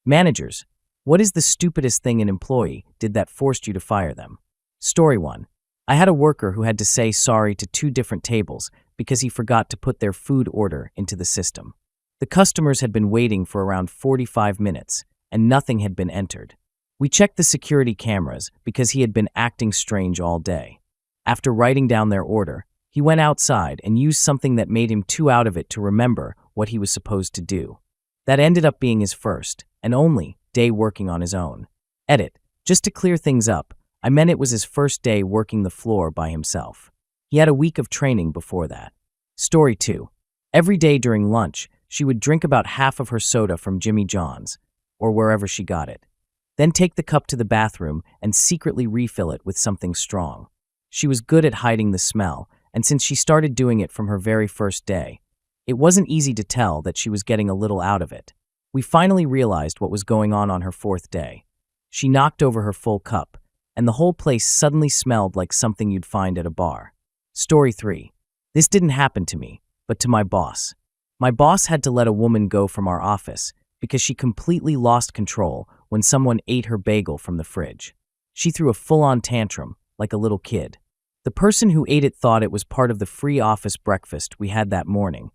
Managers, what is the stupidest thing an employee did that forced you to fire them? Story 1. I had a worker who had to say sorry to 2 different tables because he forgot to put their food order into the system. The customers had been waiting for around 45 minutes, and nothing had been entered. We checked the security cameras because he had been acting strange all day. After writing down their order, he went outside and used something that made him too out of it to remember what he was supposed to do. That ended up being his first, and only, day working on his own. Edit. Just to clear things up, I meant it was his first day working the floor by himself. He had a week of training before that. Story 2. Every day during lunch, she would drink about half of her soda from Jimmy John's, or wherever she got it. Then take the cup to the bathroom and secretly refill it with something strong. She was good at hiding the smell, and since she started doing it from her very first day, it wasn't easy to tell that she was getting a little out of it. We finally realized what was going on her 4th day. She knocked over her full cup, and the whole place suddenly smelled like something you'd find at a bar. Story 3. This didn't happen to me, but to my boss. My boss had to let a woman go from our office because she completely lost control when someone ate her bagel from the fridge. She threw a full-on tantrum, like a little kid. The person who ate it thought it was part of the free office breakfast we had that morning.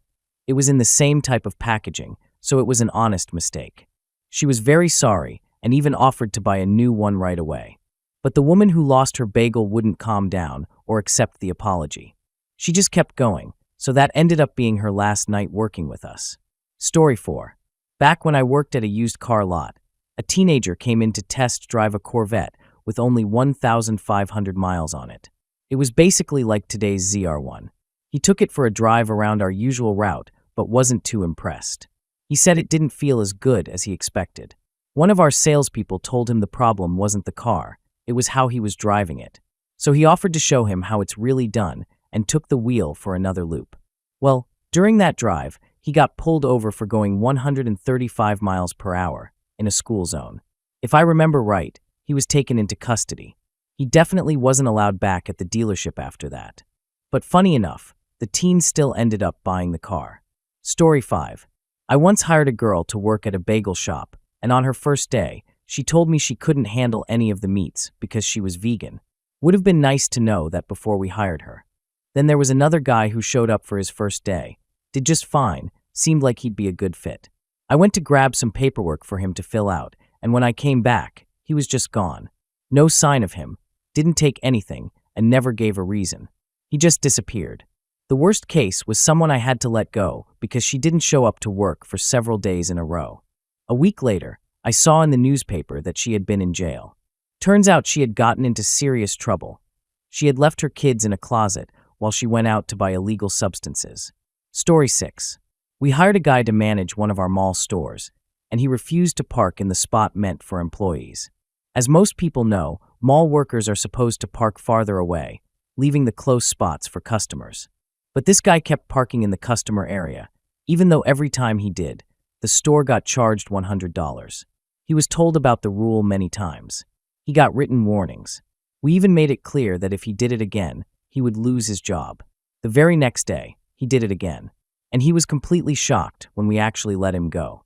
It was in the same type of packaging, so it was an honest mistake. She was very sorry and even offered to buy a new one right away. But the woman who lost her bagel wouldn't calm down or accept the apology. She just kept going, so that ended up being her last night working with us. Story 4. Back when I worked at a used car lot, a teenager came in to test drive a Corvette with only 1,500 miles on it. It was basically like today's ZR1. He took it for a drive around our usual route, but wasn't too impressed. He said it didn't feel as good as he expected. One of our salespeople told him the problem wasn't the car, it was how he was driving it. So he offered to show him how it's really done and took the wheel for another loop. Well, during that drive, he got pulled over for going 135 miles per hour in a school zone. If I remember right, he was taken into custody. He definitely wasn't allowed back at the dealership after that. But funny enough, the teen still ended up buying the car. Story 5. I once hired a girl to work at a bagel shop, and on her first day, she told me she couldn't handle any of the meats because she was vegan. Would have been nice to know that before we hired her. Then there was another guy who showed up for his first day, did just fine, seemed like he'd be a good fit. I went to grab some paperwork for him to fill out, and when I came back, he was just gone. No sign of him, didn't take anything, and never gave a reason. He just disappeared. The worst case was someone I had to let go because she didn't show up to work for several days in a row. A week later, I saw in the newspaper that she had been in jail. Turns out she had gotten into serious trouble. She had left her kids in a closet while she went out to buy illegal substances. Story 6. We hired a guy to manage one of our mall stores, and he refused to park in the spot meant for employees. As most people know, mall workers are supposed to park farther away, leaving the close spots for customers. But this guy kept parking in the customer area, even though every time he did, the store got charged $100. He was told about the rule many times. He got written warnings. We even made it clear that if he did it again, he would lose his job. The very next day, he did it again, and he was completely shocked when we actually let him go.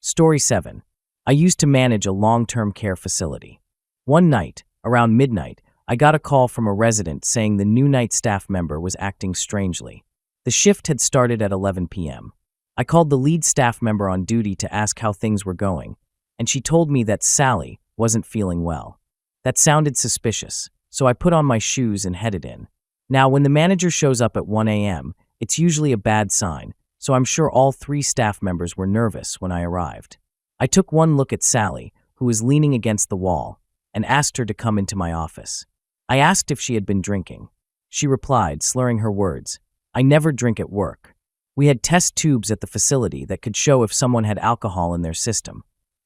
Story 7. I used to manage a long-term care facility. One night, around midnight, I got a call from a resident saying the new night staff member was acting strangely. The shift had started at 11 p.m. I called the lead staff member on duty to ask how things were going, and she told me that Sally wasn't feeling well. That sounded suspicious, so I put on my shoes and headed in. Now, when the manager shows up at 1 a.m., it's usually a bad sign, so I'm sure all 3 staff members were nervous when I arrived. I took one look at Sally, who was leaning against the wall, and asked her to come into my office. I asked if she had been drinking. She replied, slurring her words, "I never drink at work." We had test tubes at the facility that could show if someone had alcohol in their system.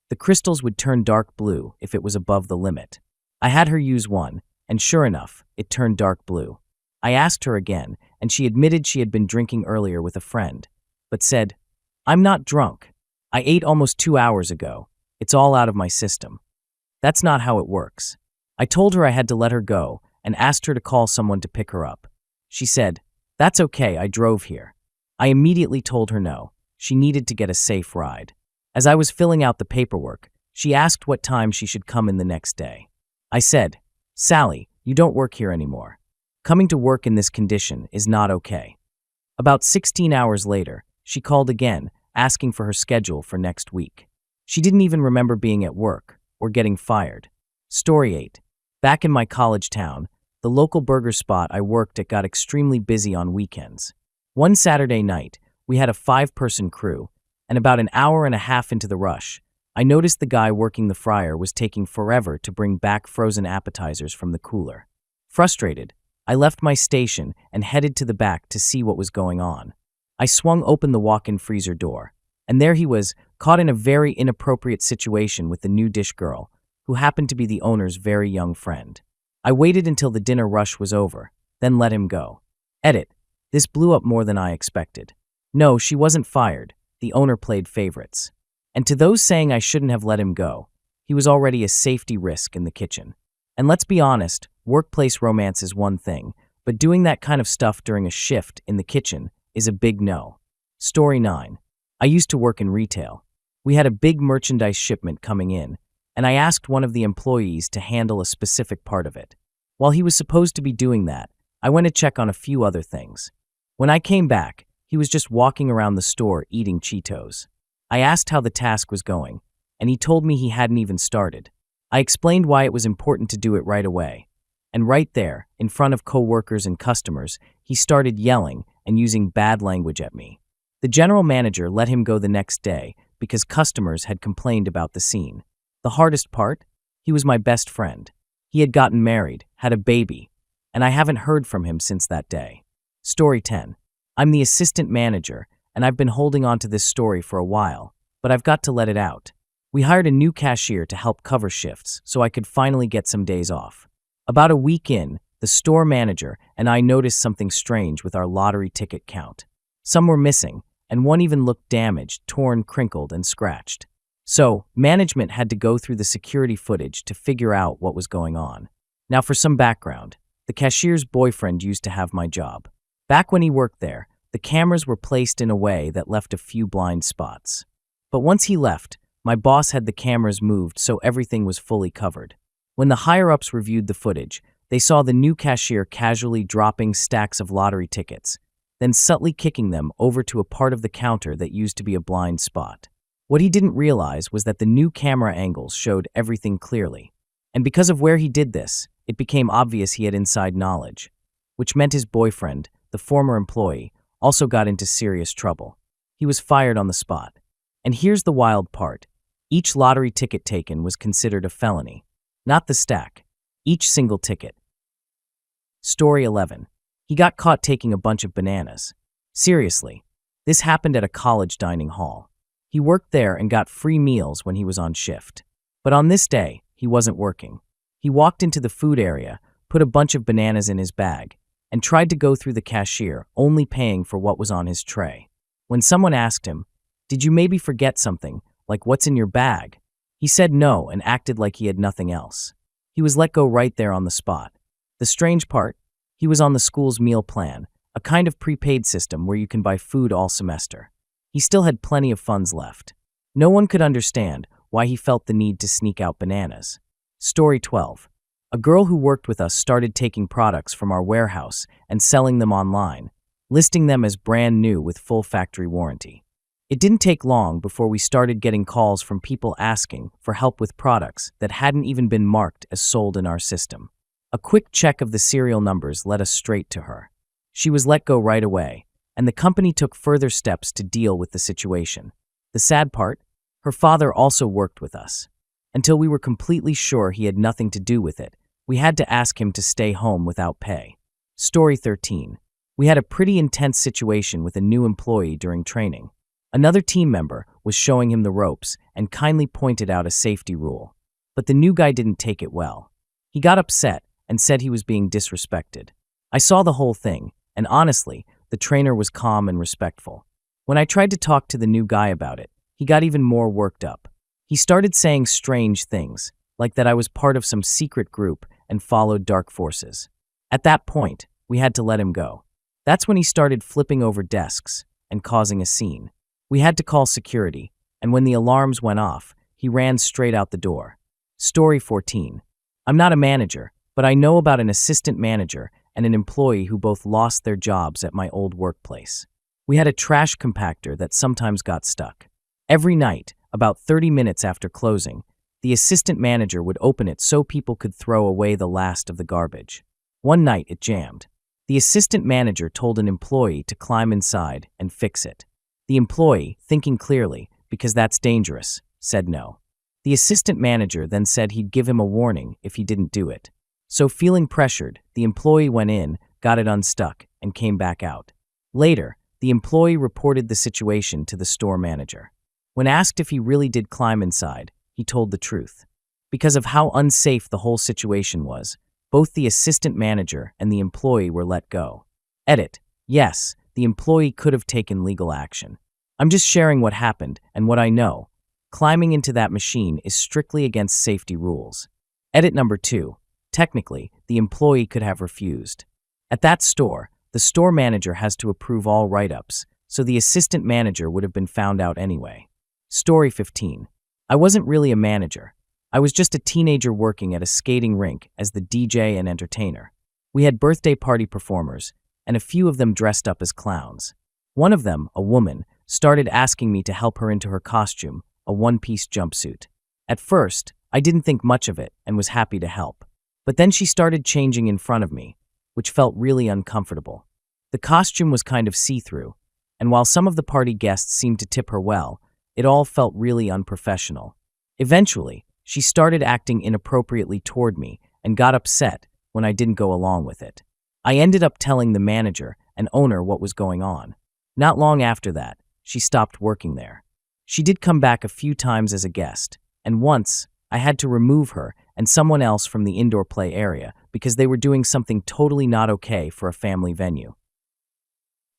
The crystals would turn dark blue if it was above the limit. I had her use one, and sure enough, it turned dark blue. I asked her again, and she admitted she had been drinking earlier with a friend, but said, "I'm not drunk. I ate almost 2 hours ago. It's all out of my system." That's not how it works. I told her I had to let her go and asked her to call someone to pick her up. She said, "That's okay, I drove here." I immediately told her no, she needed to get a safe ride. As I was filling out the paperwork, she asked what time she should come in the next day. I said, "Sally, you don't work here anymore. Coming to work in this condition is not okay." About 16 hours later, she called again, asking for her schedule for next week. She didn't even remember being at work or getting fired. Story 8. Back in my college town, the local burger spot I worked at got extremely busy on weekends. One Saturday night, we had a 5-person crew, and about an hour and a half into the rush, I noticed the guy working the fryer was taking forever to bring back frozen appetizers from the cooler. Frustrated, I left my station and headed to the back to see what was going on. I swung open the walk-in freezer door, and there he was, caught in a very inappropriate situation with the new dish girl, who happened to be the owner's very young friend. I waited until the dinner rush was over, then let him go. Edit. This blew up more than I expected. No, she wasn't fired. The owner played favorites. And to those saying I shouldn't have let him go, he was already a safety risk in the kitchen. And let's be honest, workplace romance is one thing, but doing that kind of stuff during a shift in the kitchen is a big no. Story 9. I used to work in retail. We had a big merchandise shipment coming in, and I asked one of the employees to handle a specific part of it. While he was supposed to be doing that, I went to check on a few other things. When I came back, he was just walking around the store eating Cheetos. I asked how the task was going, and he told me he hadn't even started. I explained why it was important to do it right away. And right there, in front of coworkers and customers, he started yelling and using bad language at me. The general manager let him go the next day because customers had complained about the scene. The hardest part? He was my best friend. He had gotten married, had a baby, and I haven't heard from him since that day. Story 10. I'm the assistant manager, and I've been holding on to this story for a while, but I've got to let it out. We hired a new cashier to help cover shifts so I could finally get some days off. About a week in, the store manager and I noticed something strange with our lottery ticket count. Some were missing, and one even looked damaged, torn, crinkled, and scratched. So, management had to go through the security footage to figure out what was going on. Now for some background, the cashier's boyfriend used to have my job. Back when he worked there, the cameras were placed in a way that left a few blind spots. But once he left, my boss had the cameras moved so everything was fully covered. When the higher-ups reviewed the footage, they saw the new cashier casually dropping stacks of lottery tickets, then subtly kicking them over to a part of the counter that used to be a blind spot. What he didn't realize was that the new camera angles showed everything clearly. And because of where he did this, it became obvious he had inside knowledge, which meant his boyfriend, the former employee, also got into serious trouble. He was fired on the spot. And here's the wild part. Each lottery ticket taken was considered a felony. Not the stack. Each single ticket. Story 11. He got caught taking a bunch of bananas. Seriously. This happened at a college dining hall. He worked there and got free meals when he was on shift. But on this day, he wasn't working. He walked into the food area, put a bunch of bananas in his bag, and tried to go through the cashier, only paying for what was on his tray. When someone asked him, "Did you maybe forget something, like what's in your bag?" he said no and acted like he had nothing else. He was let go right there on the spot. The strange part? He was on the school's meal plan, a kind of prepaid system where you can buy food all semester. He still had plenty of funds left. No one could understand why he felt the need to sneak out bananas. Story 12. A girl who worked with us started taking products from our warehouse and selling them online, listing them as brand new with full factory warranty. It didn't take long before we started getting calls from people asking for help with products that hadn't even been marked as sold in our system. A quick check of the serial numbers led us straight to her. She was let go right away, and the company took further steps to deal with the situation. The sad part? Her father also worked with us. Until we were completely sure he had nothing to do with it, we had to ask him to stay home without pay. Story 13. We had a pretty intense situation with a new employee during training. Another team member was showing him the ropes and kindly pointed out a safety rule. But the new guy didn't take it well. He got upset and said he was being disrespected. I saw the whole thing, and honestly, the trainer was calm and respectful. When I tried to talk to the new guy about it, he got even more worked up. He started saying strange things, like that I was part of some secret group and followed dark forces. At that point, we had to let him go. That's when he started flipping over desks and causing a scene. We had to call security, and when the alarms went off, he ran straight out the door. Story 14. I'm not a manager, but I know about an assistant manager and an employee who both lost their jobs at my old workplace. We had a trash compactor that sometimes got stuck. Every night, about 30 minutes after closing, the assistant manager would open it so people could throw away the last of the garbage. One night, it jammed. The assistant manager told an employee to climb inside and fix it. The employee, thinking clearly, because that's dangerous, said no. The assistant manager then said he'd give him a warning if he didn't do it. So feeling pressured, the employee went in, got it unstuck, and came back out. Later, the employee reported the situation to the store manager. When asked if he really did climb inside, he told the truth. Because of how unsafe the whole situation was, both the assistant manager and the employee were let go. Edit. Yes, the employee could have taken legal action. I'm just sharing what happened and what I know. Climbing into that machine is strictly against safety rules. Edit number 2. Technically, the employee could have refused. At that store, the store manager has to approve all write-ups, so the assistant manager would have been found out anyway. Story 15. I wasn't really a manager. I was just a teenager working at a skating rink as the DJ and entertainer. We had birthday party performers, and a few of them dressed up as clowns. One of them, a woman, started asking me to help her into her costume, a one-piece jumpsuit. At first, I didn't think much of it and was happy to help. But then she started changing in front of me, which felt really uncomfortable. The costume was kind of see-through, and while some of the party guests seemed to tip her well, it all felt really unprofessional. Eventually, she started acting inappropriately toward me and got upset when I didn't go along with it. I ended up telling the manager and owner what was going on. Not long after that, she stopped working there. She did come back a few times as a guest, and once, I had to remove her and someone else from the indoor play area because they were doing something totally not okay for a family venue.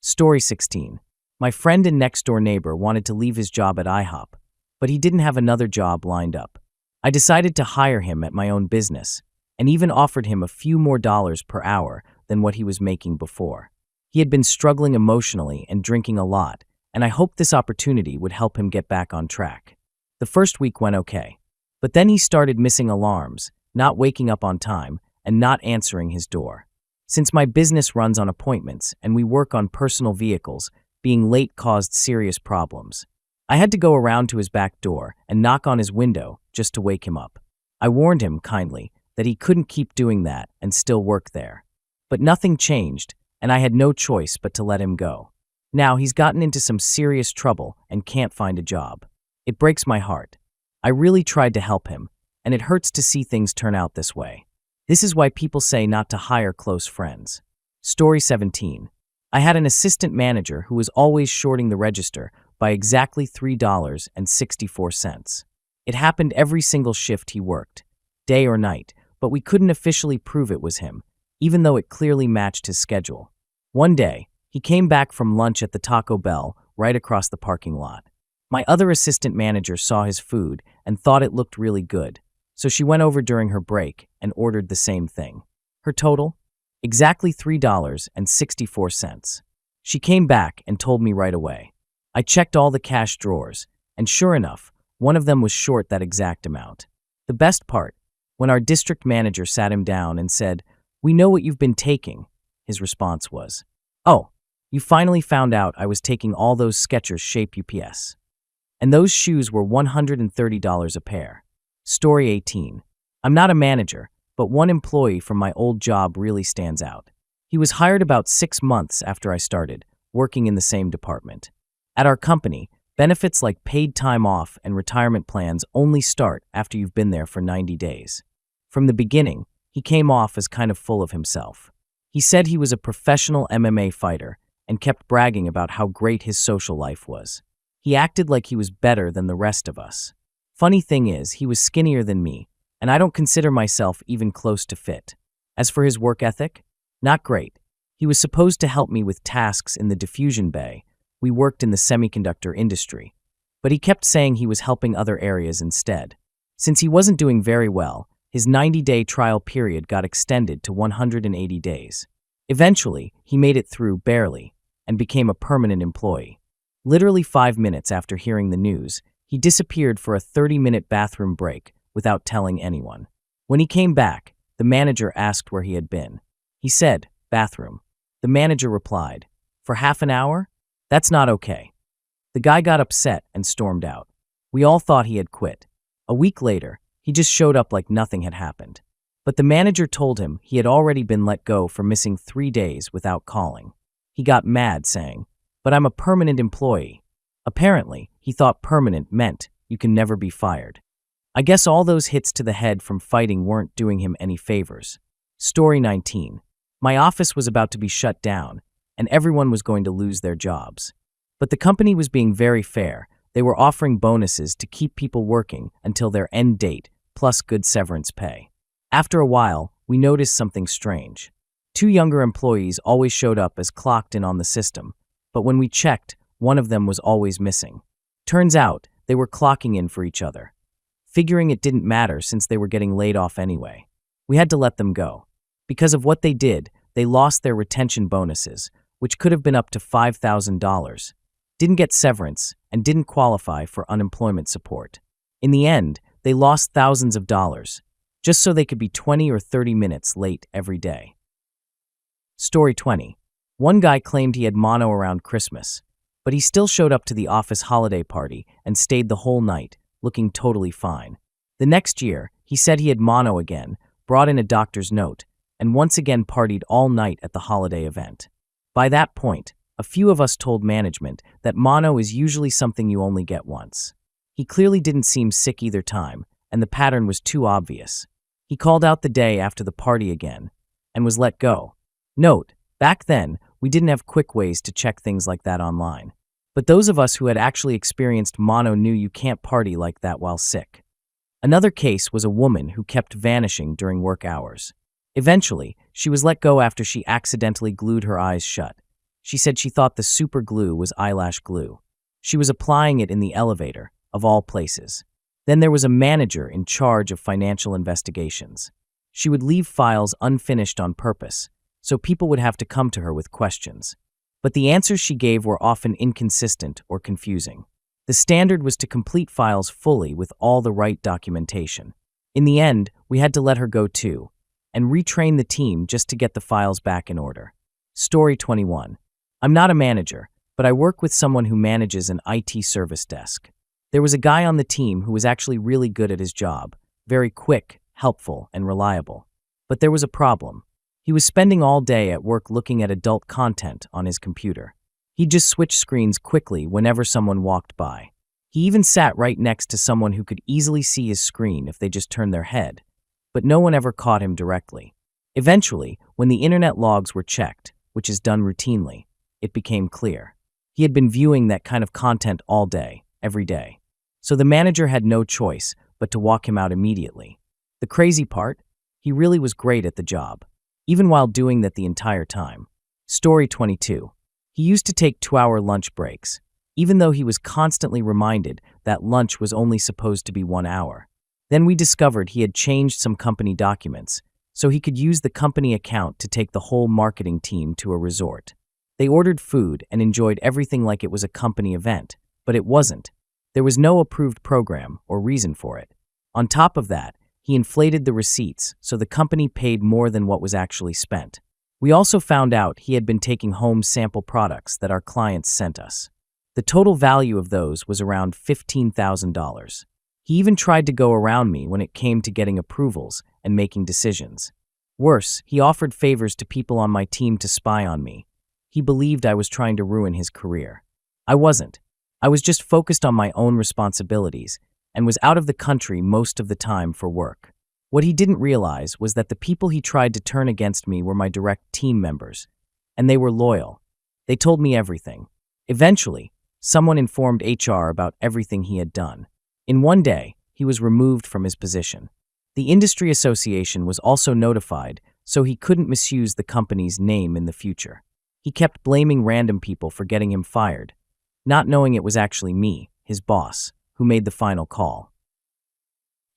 Story 16. My friend and next-door neighbor wanted to leave his job at IHOP, but he didn't have another job lined up. I decided to hire him at my own business, and even offered him a few more dollars per hour than what he was making before. He had been struggling emotionally and drinking a lot, and I hoped this opportunity would help him get back on track. The first week went okay, but then he started missing alarms, not waking up on time, and not answering his door. Since my business runs on appointments and we work on personal vehicles, being late caused serious problems. I had to go around to his back door and knock on his window just to wake him up. I warned him kindly that he couldn't keep doing that and still work there. But nothing changed, and I had no choice but to let him go. Now he's gotten into some serious trouble and can't find a job. It breaks my heart. I really tried to help him, and it hurts to see things turn out this way. This is why people say not to hire close friends. Story 17. I had an assistant manager who was always shorting the register by exactly $3.64. It happened every single shift he worked, day or night, but we couldn't officially prove it was him, even though it clearly matched his schedule. One day, he came back from lunch at the Taco Bell right across the parking lot. My other assistant manager saw his food and thought it looked really good, so she went over during her break and ordered the same thing. Her total? Exactly $3.64. She came back and told me right away. I checked all the cash drawers, and sure enough, one of them was short that exact amount. The best part, when our district manager sat him down and said, "We know what you've been taking," his response was, "Oh, you finally found out I was taking all those Skechers Shape UPS. And those shoes were $130 a pair." Story 18. I'm not a manager, but one employee from my old job really stands out. He was hired about 6 months after I started, working in the same department. At our company, benefits like paid time off and retirement plans only start after you've been there for 90 days. From the beginning, he came off as kind of full of himself. He said he was a professional MMA fighter and kept bragging about how great his social life was. He acted like he was better than the rest of us. Funny thing is, he was skinnier than me, and I don't consider myself even close to fit. As for his work ethic, not great. He was supposed to help me with tasks in the diffusion bay. We worked in the semiconductor industry, but he kept saying he was helping other areas instead. Since he wasn't doing very well, his 90-day trial period got extended to 180 days. Eventually, he made it through barely and became a permanent employee. Literally 5 minutes after hearing the news, He disappeared for a 30-minute bathroom break without telling anyone. When he came back, the manager asked where he had been. He said, "Bathroom." The manager replied, "For half an hour? That's not okay." The guy got upset and stormed out. We all thought he had quit. A week later, he just showed up like nothing had happened. But the manager told him he had already been let go for missing 3 days without calling. He got mad, saying, "But I'm a permanent employee." Apparently, he thought permanent meant you can never be fired. I guess all those hits to the head from fighting weren't doing him any favors. Story 19. My office was about to be shut down, and everyone was going to lose their jobs. But the company was being very fair. They were offering bonuses to keep people working until their end date, plus good severance pay. After a while, we noticed something strange. 2 younger employees always showed up as clocked in on the system, but when we checked, one of them was always missing. Turns out, they were clocking in for each other. Figuring it didn't matter since they were getting laid off anyway. We had to let them go. Because of what they did, they lost their retention bonuses, which could have been up to $5,000, didn't get severance, and didn't qualify for unemployment support. In the end, they lost thousands of dollars, just so they could be 20 or 30 minutes late every day. Story 20. One guy claimed he had mono around Christmas, but he still showed up to the office holiday party and stayed the whole night, looking totally fine. The next year, he said he had mono again, brought in a doctor's note, and once again partied all night at the holiday event. By that point, a few of us told management that mono is usually something you only get once. He clearly didn't seem sick either time, and the pattern was too obvious. He called out the day after the party again, and was let go. Note, back then, we didn't have quick ways to check things like that online. But those of us who had actually experienced mono knew you can't party like that while sick. Another case was a woman who kept vanishing during work hours. Eventually, she was let go after she accidentally glued her eyes shut. She said she thought the super glue was eyelash glue. She was applying it in the elevator, of all places. Then there was a manager in charge of financial investigations. She would leave files unfinished on purpose, so people would have to come to her with questions. But the answers she gave were often inconsistent or confusing. The standard was to complete files fully with all the right documentation. In the end, we had to let her go too, and retrain the team just to get the files back in order. Story 21. I'm not a manager, but I work with someone who manages an IT service desk. There was a guy on the team who was actually really good at his job, very quick, helpful, and reliable. But there was a problem. He was spending all day at work looking at adult content on his computer. He'd just switch screens quickly whenever someone walked by. He even sat right next to someone who could easily see his screen if they just turned their head, but no one ever caught him directly. Eventually, when the internet logs were checked, which is done routinely, it became clear. He had been viewing that kind of content all day, every day. So the manager had no choice but to walk him out immediately. The crazy part? He really was great at the job, even while doing that the entire time. Story 22. He used to take 2-hour lunch breaks, even though he was constantly reminded that lunch was only supposed to be 1 hour. Then we discovered he had changed some company documents, so he could use the company account to take the whole marketing team to a resort. They ordered food and enjoyed everything like it was a company event, but it wasn't. There was no approved program or reason for it. On top of that, he inflated the receipts so the company paid more than what was actually spent. We also found out he had been taking home sample products that our clients sent us. The total value of those was around $15,000. He even tried to go around me when it came to getting approvals and making decisions. Worse, he offered favors to people on my team to spy on me. He believed I was trying to ruin his career. I wasn't. I was just focused on my own responsibilities and was out of the country most of the time for work. What he didn't realize was that the people he tried to turn against me were my direct team members, and they were loyal. They told me everything. Eventually, someone informed HR about everything he had done. In one day, he was removed from his position. The industry association was also notified, so he couldn't misuse the company's name in the future. He kept blaming random people for getting him fired, not knowing it was actually me, his boss, who made the final call.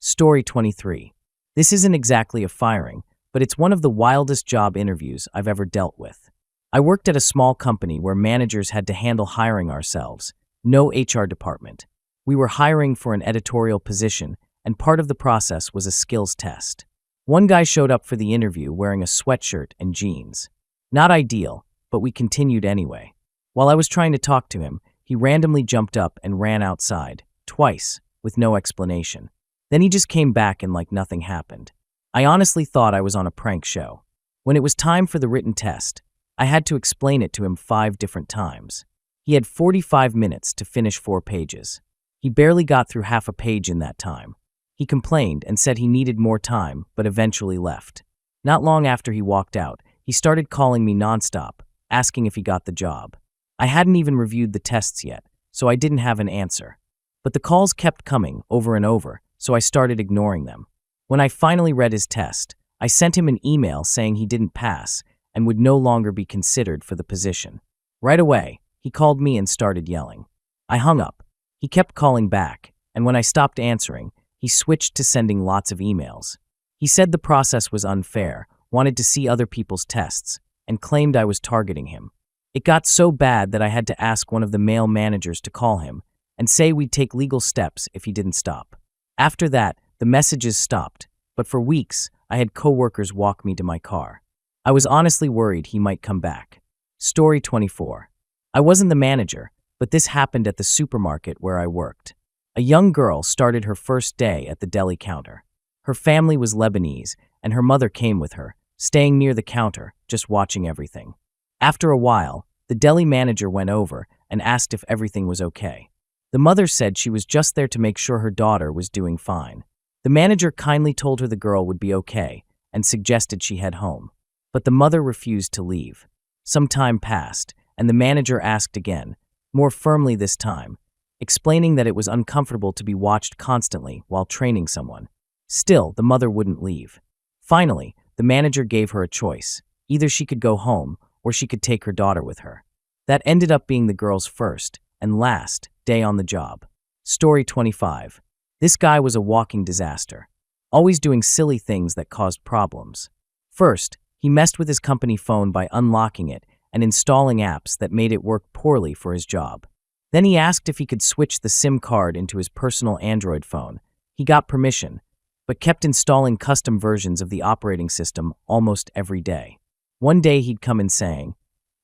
Story 23. This isn't exactly a firing, but it's one of the wildest job interviews I've ever dealt with. I worked at a small company where managers had to handle hiring ourselves, no HR department. We were hiring for an editorial position, and part of the process was a skills test. One guy showed up for the interview wearing a sweatshirt and jeans. Not ideal, but we continued anyway. While I was trying to talk to him, he randomly jumped up and ran outside, twice, with no explanation. Then he just came back and like nothing happened. I honestly thought I was on a prank show. When it was time for the written test, I had to explain it to him 5 different times. He had 45 minutes to finish 4 pages. He barely got through half a page in that time. He complained and said he needed more time, but eventually left. Not long after he walked out, he started calling me nonstop, asking if he got the job. I hadn't even reviewed the tests yet, so I didn't have an answer. But the calls kept coming over and over, so I started ignoring them. When I finally read his test, I sent him an email saying he didn't pass and would no longer be considered for the position. Right away, he called me and started yelling. I hung up. He kept calling back, and when I stopped answering, he switched to sending lots of emails. He said the process was unfair, wanted to see other people's tests, and claimed I was targeting him. It got so bad that I had to ask one of the male managers to call him and say we'd take legal steps if he didn't stop. After that, the messages stopped, but for weeks, I had coworkers walk me to my car. I was honestly worried he might come back. Story 24. I wasn't the manager, but this happened at the supermarket where I worked. A young girl started her first day at the deli counter. Her family was Lebanese, and her mother came with her, staying near the counter, just watching everything. After a while, the deli manager went over and asked if everything was okay. The mother said she was just there to make sure her daughter was doing fine. The manager kindly told her the girl would be okay and suggested she head home. But the mother refused to leave. Some time passed, and the manager asked again, more firmly this time, explaining that it was uncomfortable to be watched constantly while training someone. Still, the mother wouldn't leave. Finally, the manager gave her a choice. Either she could go home or she could take her daughter with her. That ended up being the girl's first and last day on the job. Story 25. This guy was a walking disaster, always doing silly things that caused problems. First, he messed with his company phone by unlocking it and installing apps that made it work poorly for his job. Then he asked if he could switch the SIM card into his personal Android phone. He got permission, but kept installing custom versions of the operating system almost every day. One day he'd come in saying,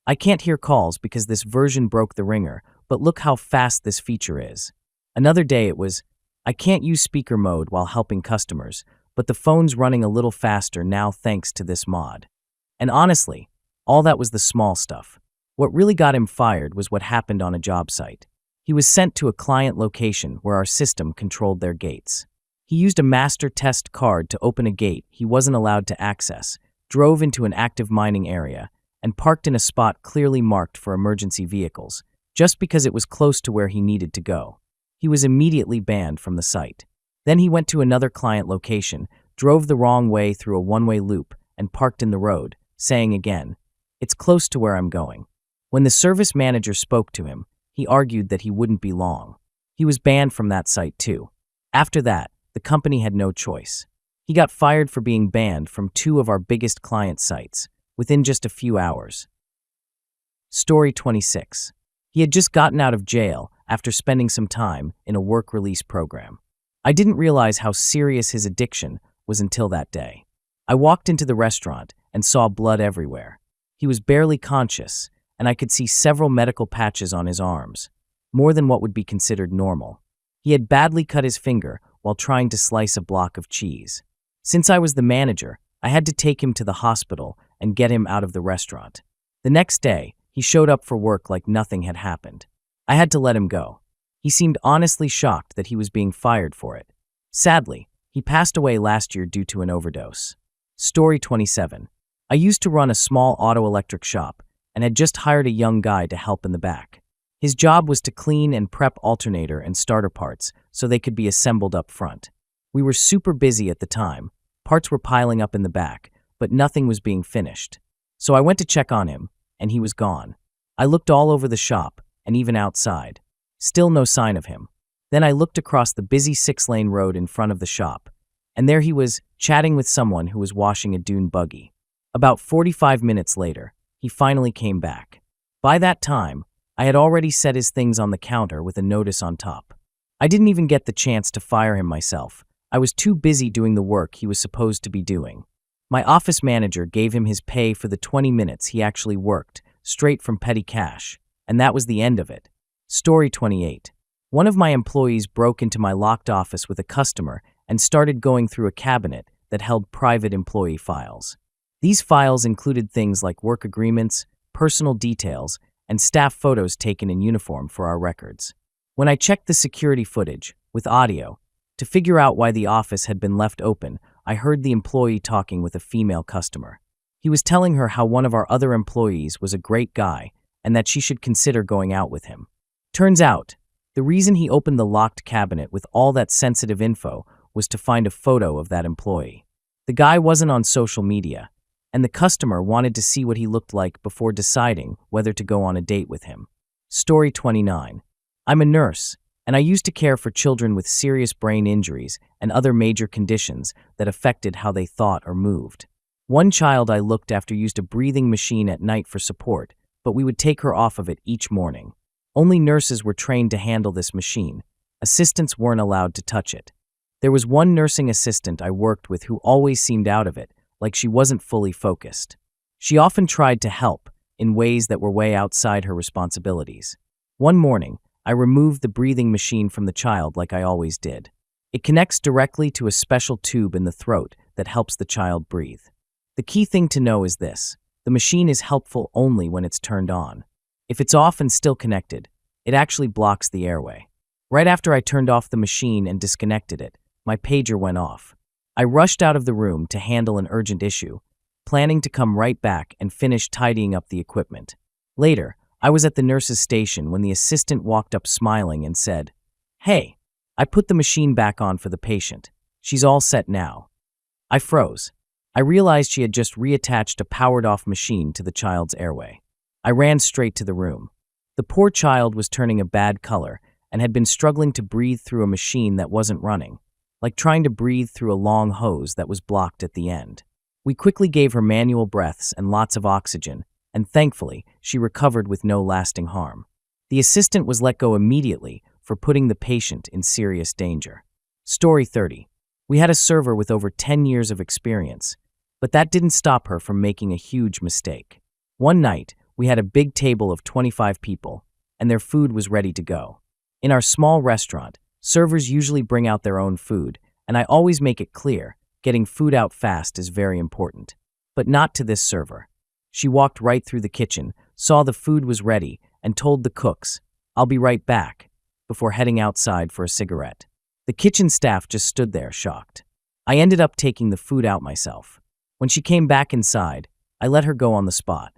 "I can't hear calls because this version broke the ringer, but look how fast this feature is." Another day it was, "I can't use speaker mode while helping customers, but the phone's running a little faster now thanks to this mod." And honestly, all that was the small stuff. What really got him fired was what happened on a job site. He was sent to a client location where our system controlled their gates. He used a master test card to open a gate he wasn't allowed to access, drove into an active mining area, and parked in a spot clearly marked for emergency vehicles, just because it was close to where he needed to go. He was immediately banned from the site. Then he went to another client location, drove the wrong way through a one-way loop, and parked in the road, saying again, "It's close to where I'm going." When the service manager spoke to him, he argued that he wouldn't be long. He was banned from that site too. After that, the company had no choice. He got fired for being banned from 2 of our biggest client sites, within just a few hours. Story 26. He had just gotten out of jail after spending some time in a work release program. I didn't realize how serious his addiction was until that day. I walked into the restaurant and saw blood everywhere. He was barely conscious, and I could see several medical patches on his arms, more than what would be considered normal. He had badly cut his finger while trying to slice a block of cheese. Since I was the manager, I had to take him to the hospital and get him out of the restaurant. The next day, he showed up for work like nothing had happened. I had to let him go. He seemed honestly shocked that he was being fired for it. Sadly, he passed away last year due to an overdose. Story 27. I used to run a small auto electric shop and had just hired a young guy to help in the back. His job was to clean and prep alternator and starter parts so they could be assembled up front. We were super busy at the time. Parts were piling up in the back, but nothing was being finished. So I went to check on him, and he was gone. I looked all over the shop, and even outside. Still no sign of him. Then I looked across the busy 6-lane road in front of the shop, and there he was, chatting with someone who was washing a dune buggy. About 45 minutes later, he finally came back. By that time, I had already set his things on the counter with a notice on top. I didn't even get the chance to fire him myself. I was too busy doing the work he was supposed to be doing. My office manager gave him his pay for the 20 minutes he actually worked, straight from petty cash, and that was the end of it. Story 28. One of my employees broke into my locked office with a customer and started going through a cabinet that held private employee files. These files included things like work agreements, personal details, and staff photos taken in uniform for our records. When I checked the security footage, with audio, to figure out why the office had been left open, I heard the employee talking with a female customer. He was telling her how one of our other employees was a great guy and that she should consider going out with him. Turns out, the reason he opened the locked cabinet with all that sensitive info was to find a photo of that employee. The guy wasn't on social media, and the customer wanted to see what he looked like before deciding whether to go on a date with him. Story 29. I'm a nurse, and I used to care for children with serious brain injuries and other major conditions that affected how they thought or moved. One child I looked after used a breathing machine at night for support, but we would take her off of it each morning. Only nurses were trained to handle this machine. Assistants weren't allowed to touch it. There was one nursing assistant I worked with who always seemed out of it, like she wasn't fully focused. She often tried to help in ways that were way outside her responsibilities. One morning, I removed the breathing machine from the child like I always did. It connects directly to a special tube in the throat that helps the child breathe. The key thing to know is this: the machine is helpful only when it's turned on. If it's off and still connected, it actually blocks the airway. Right after I turned off the machine and disconnected it, my pager went off. I rushed out of the room to handle an urgent issue, planning to come right back and finish tidying up the equipment. Later, I was at the nurse's station when the assistant walked up smiling and said, "Hey, I put the machine back on for the patient. She's all set now." I froze. I realized she had just reattached a powered-off machine to the child's airway. I ran straight to the room. The poor child was turning a bad color and had been struggling to breathe through a machine that wasn't running, like trying to breathe through a long hose that was blocked at the end. We quickly gave her manual breaths and lots of oxygen, and thankfully, she recovered with no lasting harm. The assistant was let go immediately for putting the patient in serious danger. Story 30. We had a server with over 10 years of experience, but that didn't stop her from making a huge mistake. One night, we had a big table of 25 people, and their food was ready to go. In our small restaurant, servers usually bring out their own food, and I always make it clear, getting food out fast is very important. But not to this server. She walked right through the kitchen, saw the food was ready, and told the cooks, "I'll be right back," before heading outside for a cigarette. The kitchen staff just stood there, shocked. I ended up taking the food out myself. When she came back inside, I let her go on the spot.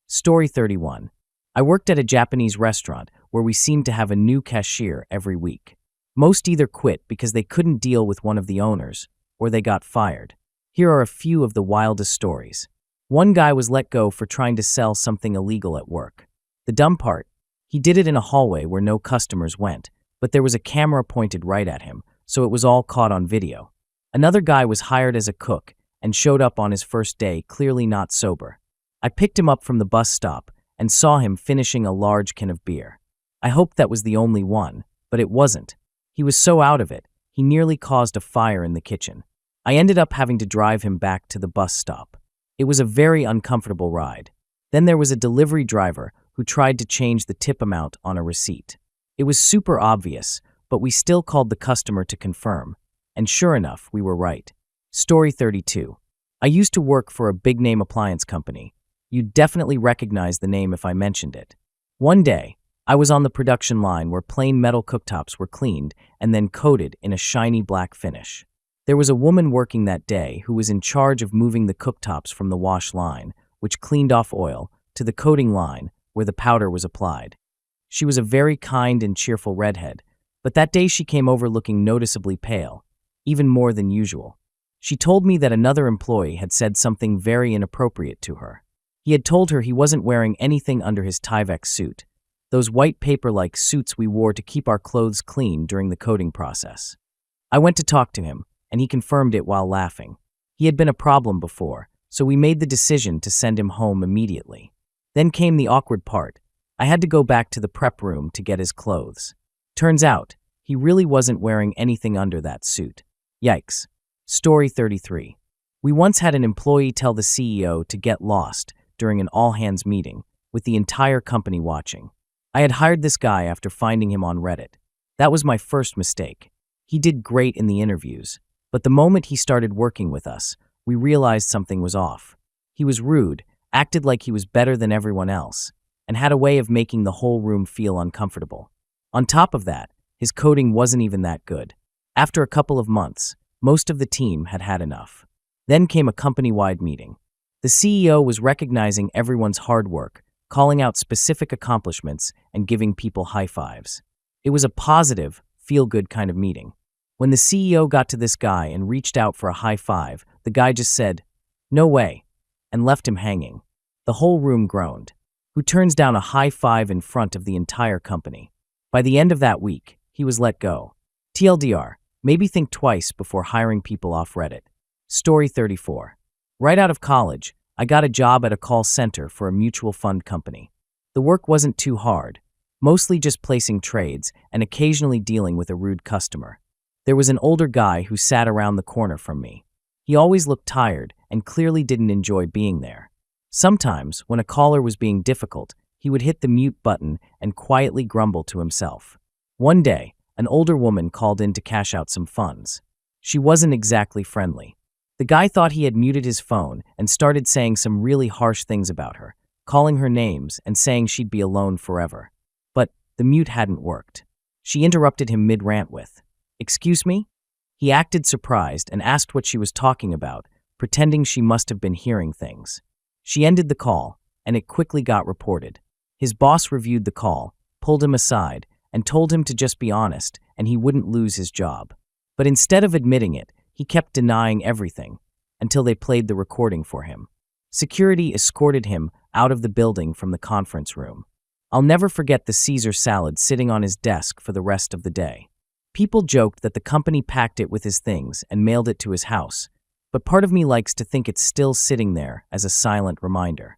Story 31. I worked at a Japanese restaurant where we seemed to have a new cashier every week. Most either quit because they couldn't deal with one of the owners, or they got fired. Here are a few of the wildest stories. One guy was let go for trying to sell something illegal at work. The dumb part, he did it in a hallway where no customers went, but there was a camera pointed right at him, so it was all caught on video. Another guy was hired as a cook and showed up on his first day clearly not sober. I picked him up from the bus stop and saw him finishing a large can of beer. I hoped that was the only one, but it wasn't. He was so out of it, he nearly caused a fire in the kitchen. I ended up having to drive him back to the bus stop. It was a very uncomfortable ride. Then there was a delivery driver who tried to change the tip amount on a receipt. It was super obvious, but we still called the customer to confirm, and sure enough, we were right. Story 32. I used to work for a big-name appliance company. You'd definitely recognize the name if I mentioned it. One day, I was on the production line where plain metal cooktops were cleaned and then coated in a shiny black finish. There was a woman working that day who was in charge of moving the cooktops from the wash line, which cleaned off oil, to the coating line where the powder was applied. She was a very kind and cheerful redhead, but that day she came over looking noticeably pale, even more than usual. She told me that another employee had said something very inappropriate to her. He had told her he wasn't wearing anything under his Tyvek suit, those white paper-like suits we wore to keep our clothes clean during the coating process. I went to talk to him, and he confirmed it while laughing. He had been a problem before, so we made the decision to send him home immediately. Then came the awkward part. I had to go back to the prep room to get his clothes. Turns out, he really wasn't wearing anything under that suit. Yikes. Story 33. We once had an employee tell the CEO to get lost during an all-hands meeting, with the entire company watching. I had hired this guy after finding him on Reddit. That was my first mistake. He did great in the interviews, but the moment he started working with us, we realized something was off. He was rude, acted like he was better than everyone else, and had a way of making the whole room feel uncomfortable. On top of that, his coding wasn't even that good. After a couple of months, most of the team had had enough. Then came a company-wide meeting. The CEO was recognizing everyone's hard work, calling out specific accomplishments, and giving people high fives. It was a positive, feel-good kind of meeting. When the CEO got to this guy and reached out for a high five, the guy just said, "No way," and left him hanging. The whole room groaned. Who turns down a high five in front of the entire company? By the end of that week, he was let go. TLDR, maybe think twice before hiring people off Reddit. Story 34. Right out of college, I got a job at a call center for a mutual fund company. The work wasn't too hard, mostly just placing trades and occasionally dealing with a rude customer. There was an older guy who sat around the corner from me. He always looked tired and clearly didn't enjoy being there. Sometimes, when a caller was being difficult, he would hit the mute button and quietly grumble to himself. One day, an older woman called in to cash out some funds. She wasn't exactly friendly. The guy thought he had muted his phone and started saying some really harsh things about her, calling her names and saying she'd be alone forever. But the mute hadn't worked. She interrupted him mid-rant with, "Excuse me?" He acted surprised and asked what she was talking about, pretending she must have been hearing things. She ended the call, and it quickly got reported. His boss reviewed the call, pulled him aside, and told him to just be honest and he wouldn't lose his job. But instead of admitting it, he kept denying everything until they played the recording for him. Security escorted him out of the building from the conference room. I'll never forget the Caesar salad sitting on his desk for the rest of the day. People joked that the company packed it with his things and mailed it to his house, but part of me likes to think it's still sitting there as a silent reminder.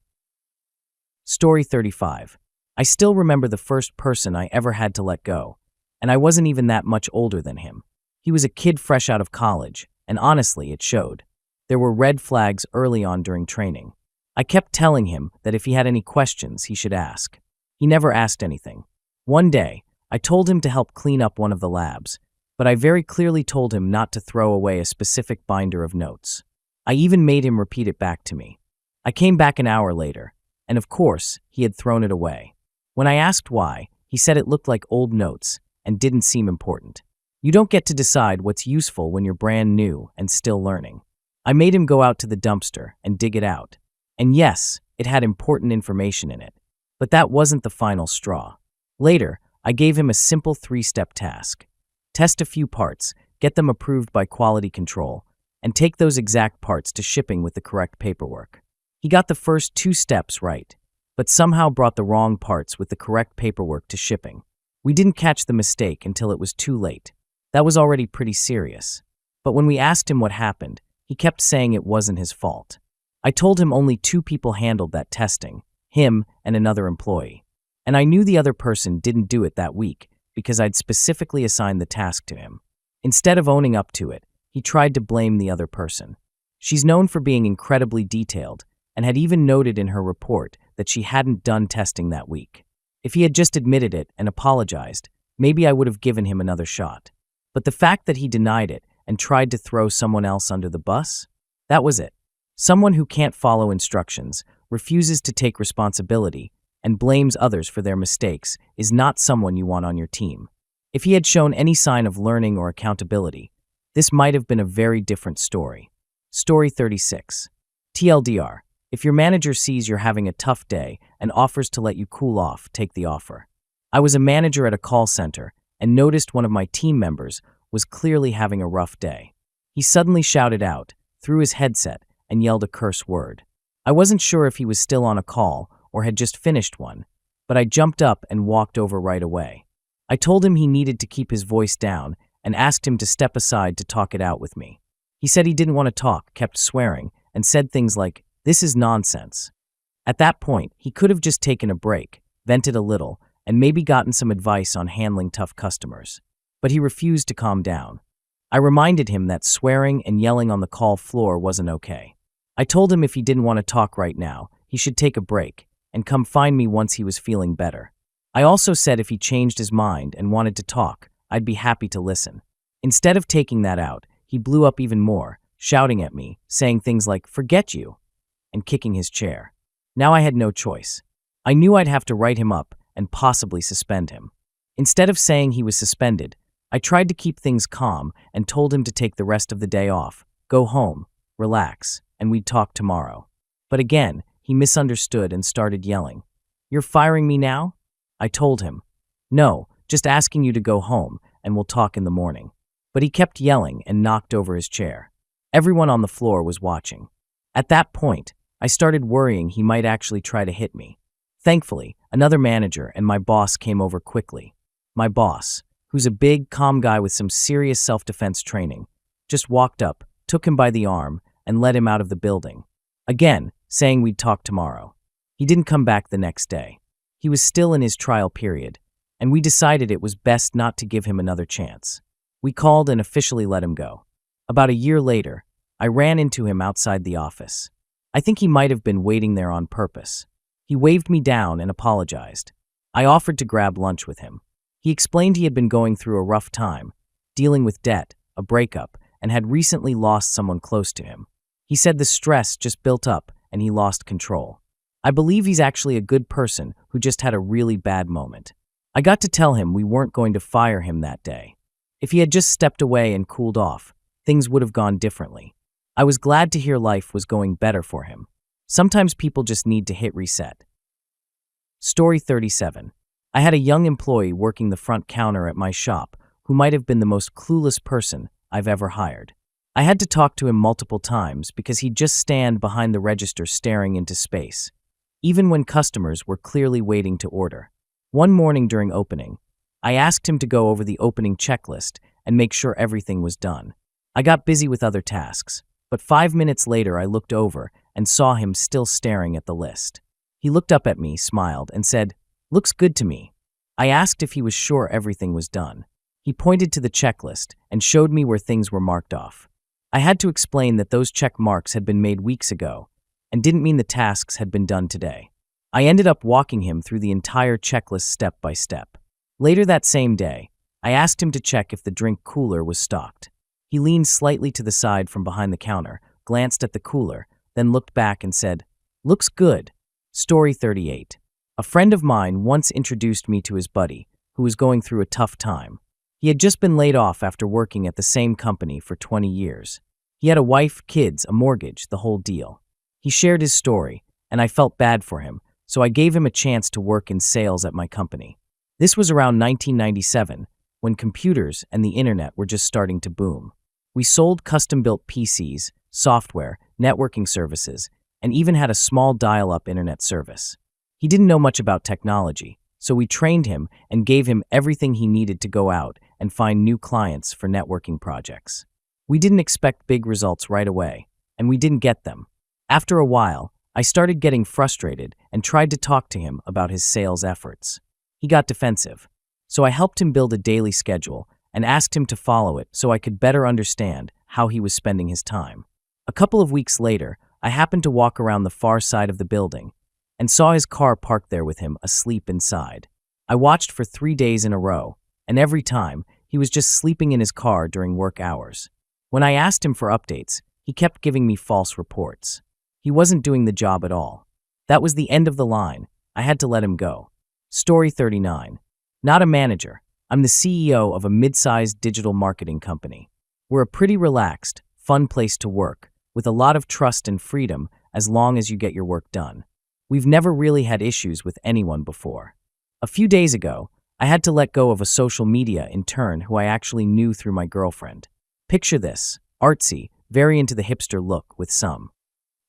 Story 35. I still remember the first person I ever had to let go, and I wasn't even that much older than him. He was a kid fresh out of college, and honestly, it showed. There were red flags early on during training. I kept telling him that if he had any questions, he should ask. He never asked anything. One day, I told him to help clean up one of the labs, but I very clearly told him not to throw away a specific binder of notes. I even made him repeat it back to me. I came back an hour later, and of course, he had thrown it away. When I asked why, he said it looked like old notes and didn't seem important. You don't get to decide what's useful when you're brand new and still learning. I made him go out to the dumpster and dig it out. And yes, it had important information in it. But that wasn't the final straw. Later, I gave him a simple 3-step task. Test a few parts, get them approved by quality control, and take those exact parts to shipping with the correct paperwork. He got the first 2 steps right, but somehow brought the wrong parts with the correct paperwork to shipping. We didn't catch the mistake until it was too late. That was already pretty serious. But when we asked him what happened, he kept saying it wasn't his fault. I told him only 2 people handled that testing, him and another employee. And I knew the other person didn't do it that week because I'd specifically assigned the task to him. Instead of owning up to it, he tried to blame the other person. She's known for being incredibly detailed and had even noted in her report that she hadn't done testing that week. If he had just admitted it and apologized, maybe I would have given him another shot. But the fact that he denied it and tried to throw someone else under the bus? That was it. Someone who can't follow instructions, refuses to take responsibility, and blames others for their mistakes is not someone you want on your team. If he had shown any sign of learning or accountability, this might have been a very different story. Story 36. TLDR. If your manager sees you're having a tough day and offers to let you cool off, take the offer. I was a manager at a call center and noticed one of my team members was clearly having a rough day. He suddenly shouted out, threw his headset, and yelled a curse word. I wasn't sure if he was still on a call or had just finished one, but I jumped up and walked over right away. I told him he needed to keep his voice down and asked him to step aside to talk it out with me. He said he didn't want to talk, kept swearing, and said things like, "This is nonsense." At that point, he could have just taken a break, vented a little, and maybe gotten some advice on handling tough customers. But he refused to calm down. I reminded him that swearing and yelling on the call floor wasn't okay. I told him if he didn't want to talk right now, he should take a break and come find me once he was feeling better. I also said if he changed his mind and wanted to talk, I'd be happy to listen. Instead of taking that out, he blew up even more, shouting at me, saying things like, "Forget you," and kicking his chair. Now I had no choice. I knew I'd have to write him up and possibly suspend him. Instead of saying he was suspended, I tried to keep things calm and told him to take the rest of the day off, go home, relax, and we'd talk tomorrow. But again, he misunderstood and started yelling. "You're firing me now?" I told him, "No, just asking you to go home and we'll talk in the morning." But he kept yelling and knocked over his chair. Everyone on the floor was watching. At that point, I started worrying he might actually try to hit me. Thankfully, another manager and my boss came over quickly. My boss, who's a big, calm guy with some serious self-defense training, just walked up, took him by the arm, and led him out of the building. Again, saying we'd talk tomorrow. He didn't come back the next day. He was still in his trial period, and we decided it was best not to give him another chance. We called and officially let him go. About a year later, I ran into him outside the office. I think he might have been waiting there on purpose. He waved me down and apologized. I offered to grab lunch with him. He explained he had been going through a rough time, dealing with debt, a breakup, and had recently lost someone close to him. He said the stress just built up and he lost control. I believe he's actually a good person who just had a really bad moment. I got to tell him we weren't going to fire him that day. If he had just stepped away and cooled off, things would have gone differently. I was glad to hear life was going better for him. Sometimes people just need to hit reset. Story 37. I had a young employee working the front counter at my shop who might have been the most clueless person I've ever hired. I had to talk to him multiple times because he'd just stand behind the register staring into space, even when customers were clearly waiting to order. One morning during opening, I asked him to go over the opening checklist and make sure everything was done. I got busy with other tasks, but 5 minutes later I looked over and saw him still staring at the list. He looked up at me, smiled, and said, "Looks good to me." I asked if he was sure everything was done. He pointed to the checklist and showed me where things were marked off. I had to explain that those check marks had been made weeks ago and didn't mean the tasks had been done today. I ended up walking him through the entire checklist step by step. Later that same day, I asked him to check if the drink cooler was stocked. He leaned slightly to the side from behind the counter, glanced at the cooler, then looked back and said, "Looks good." Story 38. A friend of mine once introduced me to his buddy, who was going through a tough time. He had just been laid off after working at the same company for 20 years. He had a wife, kids, a mortgage, the whole deal. He shared his story, and I felt bad for him, so I gave him a chance to work in sales at my company. This was around 1997, when computers and the internet were just starting to boom. We sold custom-built PCs, software, networking services, and even had a small dial-up internet service. He didn't know much about technology, so we trained him and gave him everything he needed to go out and find new clients for networking projects. We didn't expect big results right away, and we didn't get them. After a while, I started getting frustrated and tried to talk to him about his sales efforts. He got defensive, so I helped him build a daily schedule and asked him to follow it so I could better understand how he was spending his time. A couple of weeks later, I happened to walk around the far side of the building and saw his car parked there with him asleep inside. I watched for 3 days in a row, and every time, he was just sleeping in his car during work hours. When I asked him for updates, he kept giving me false reports. He wasn't doing the job at all. That was the end of the line. I had to let him go. Story 39. Not a manager. I'm the CEO of a mid-sized digital marketing company. We're a pretty relaxed, fun place to work, with a lot of trust and freedom as long as you get your work done. We've never really had issues with anyone before. A few days ago, I had to let go of a social media intern who I actually knew through my girlfriend. Picture this, artsy, very into the hipster look with some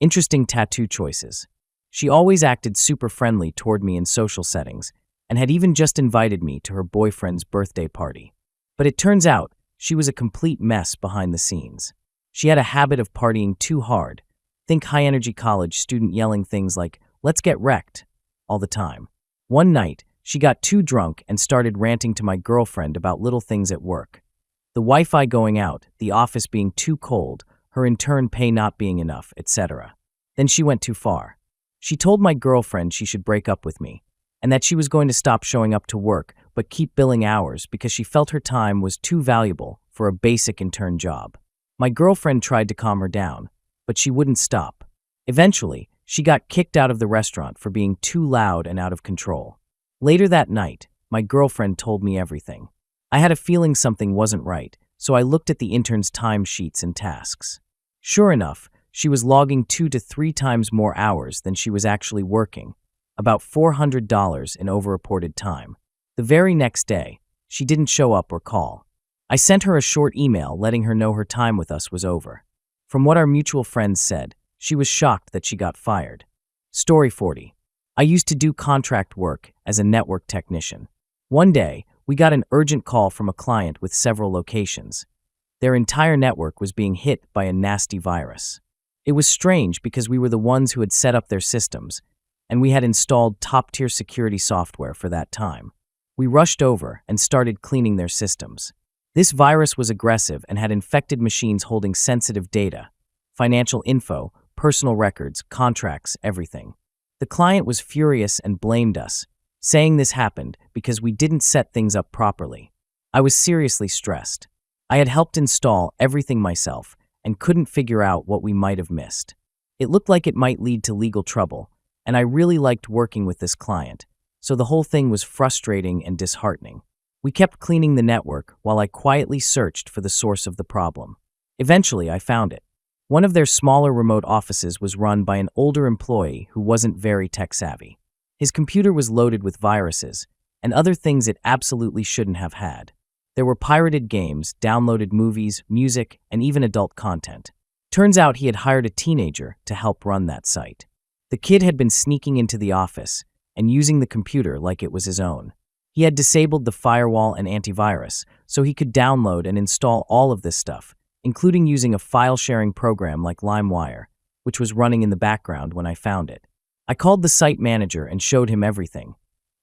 interesting tattoo choices. She always acted super friendly toward me in social settings and had even just invited me to her boyfriend's birthday party. But it turns out she was a complete mess behind the scenes. She had a habit of partying too hard. Think high-energy college student yelling things like, "Let's get wrecked," all the time. One night, she got too drunk and started ranting to my girlfriend about little things at work. The Wi-Fi going out, the office being too cold, her intern pay not being enough, etc. Then she went too far. She told my girlfriend she should break up with me, and that she was going to stop showing up to work but keep billing hours because she felt her time was too valuable for a basic intern job. My girlfriend tried to calm her down, but she wouldn't stop. Eventually, she got kicked out of the restaurant for being too loud and out of control. Later that night, my girlfriend told me everything. I had a feeling something wasn't right, so I looked at the intern's timesheets and tasks. Sure enough, she was logging 2 to 3 times more hours than she was actually working, about $400 in overreported time. The very next day, she didn't show up or call. I sent her a short email letting her know her time with us was over. From what our mutual friends said, she was shocked that she got fired. Story 40. I used to do contract work as a network technician. One day, we got an urgent call from a client with several locations. Their entire network was being hit by a nasty virus. It was strange because we were the ones who had set up their systems, and we had installed top-tier security software for that time. We rushed over and started cleaning their systems. This virus was aggressive and had infected machines holding sensitive data, financial info, personal records, contracts, everything. The client was furious and blamed us, saying this happened because we didn't set things up properly. I was seriously stressed. I had helped install everything myself and couldn't figure out what we might have missed. It looked like it might lead to legal trouble, and I really liked working with this client, so the whole thing was frustrating and disheartening. We kept cleaning the network while I quietly searched for the source of the problem. Eventually, I found it. One of their smaller remote offices was run by an older employee who wasn't very tech-savvy. His computer was loaded with viruses and other things it absolutely shouldn't have had. There were pirated games, downloaded movies, music, and even adult content. Turns out he had hired a teenager to help run that site. The kid had been sneaking into the office and using the computer like it was his own. He had disabled the firewall and antivirus so he could download and install all of this stuff, including using a file-sharing program like LimeWire, which was running in the background when I found it. I called the site manager and showed him everything: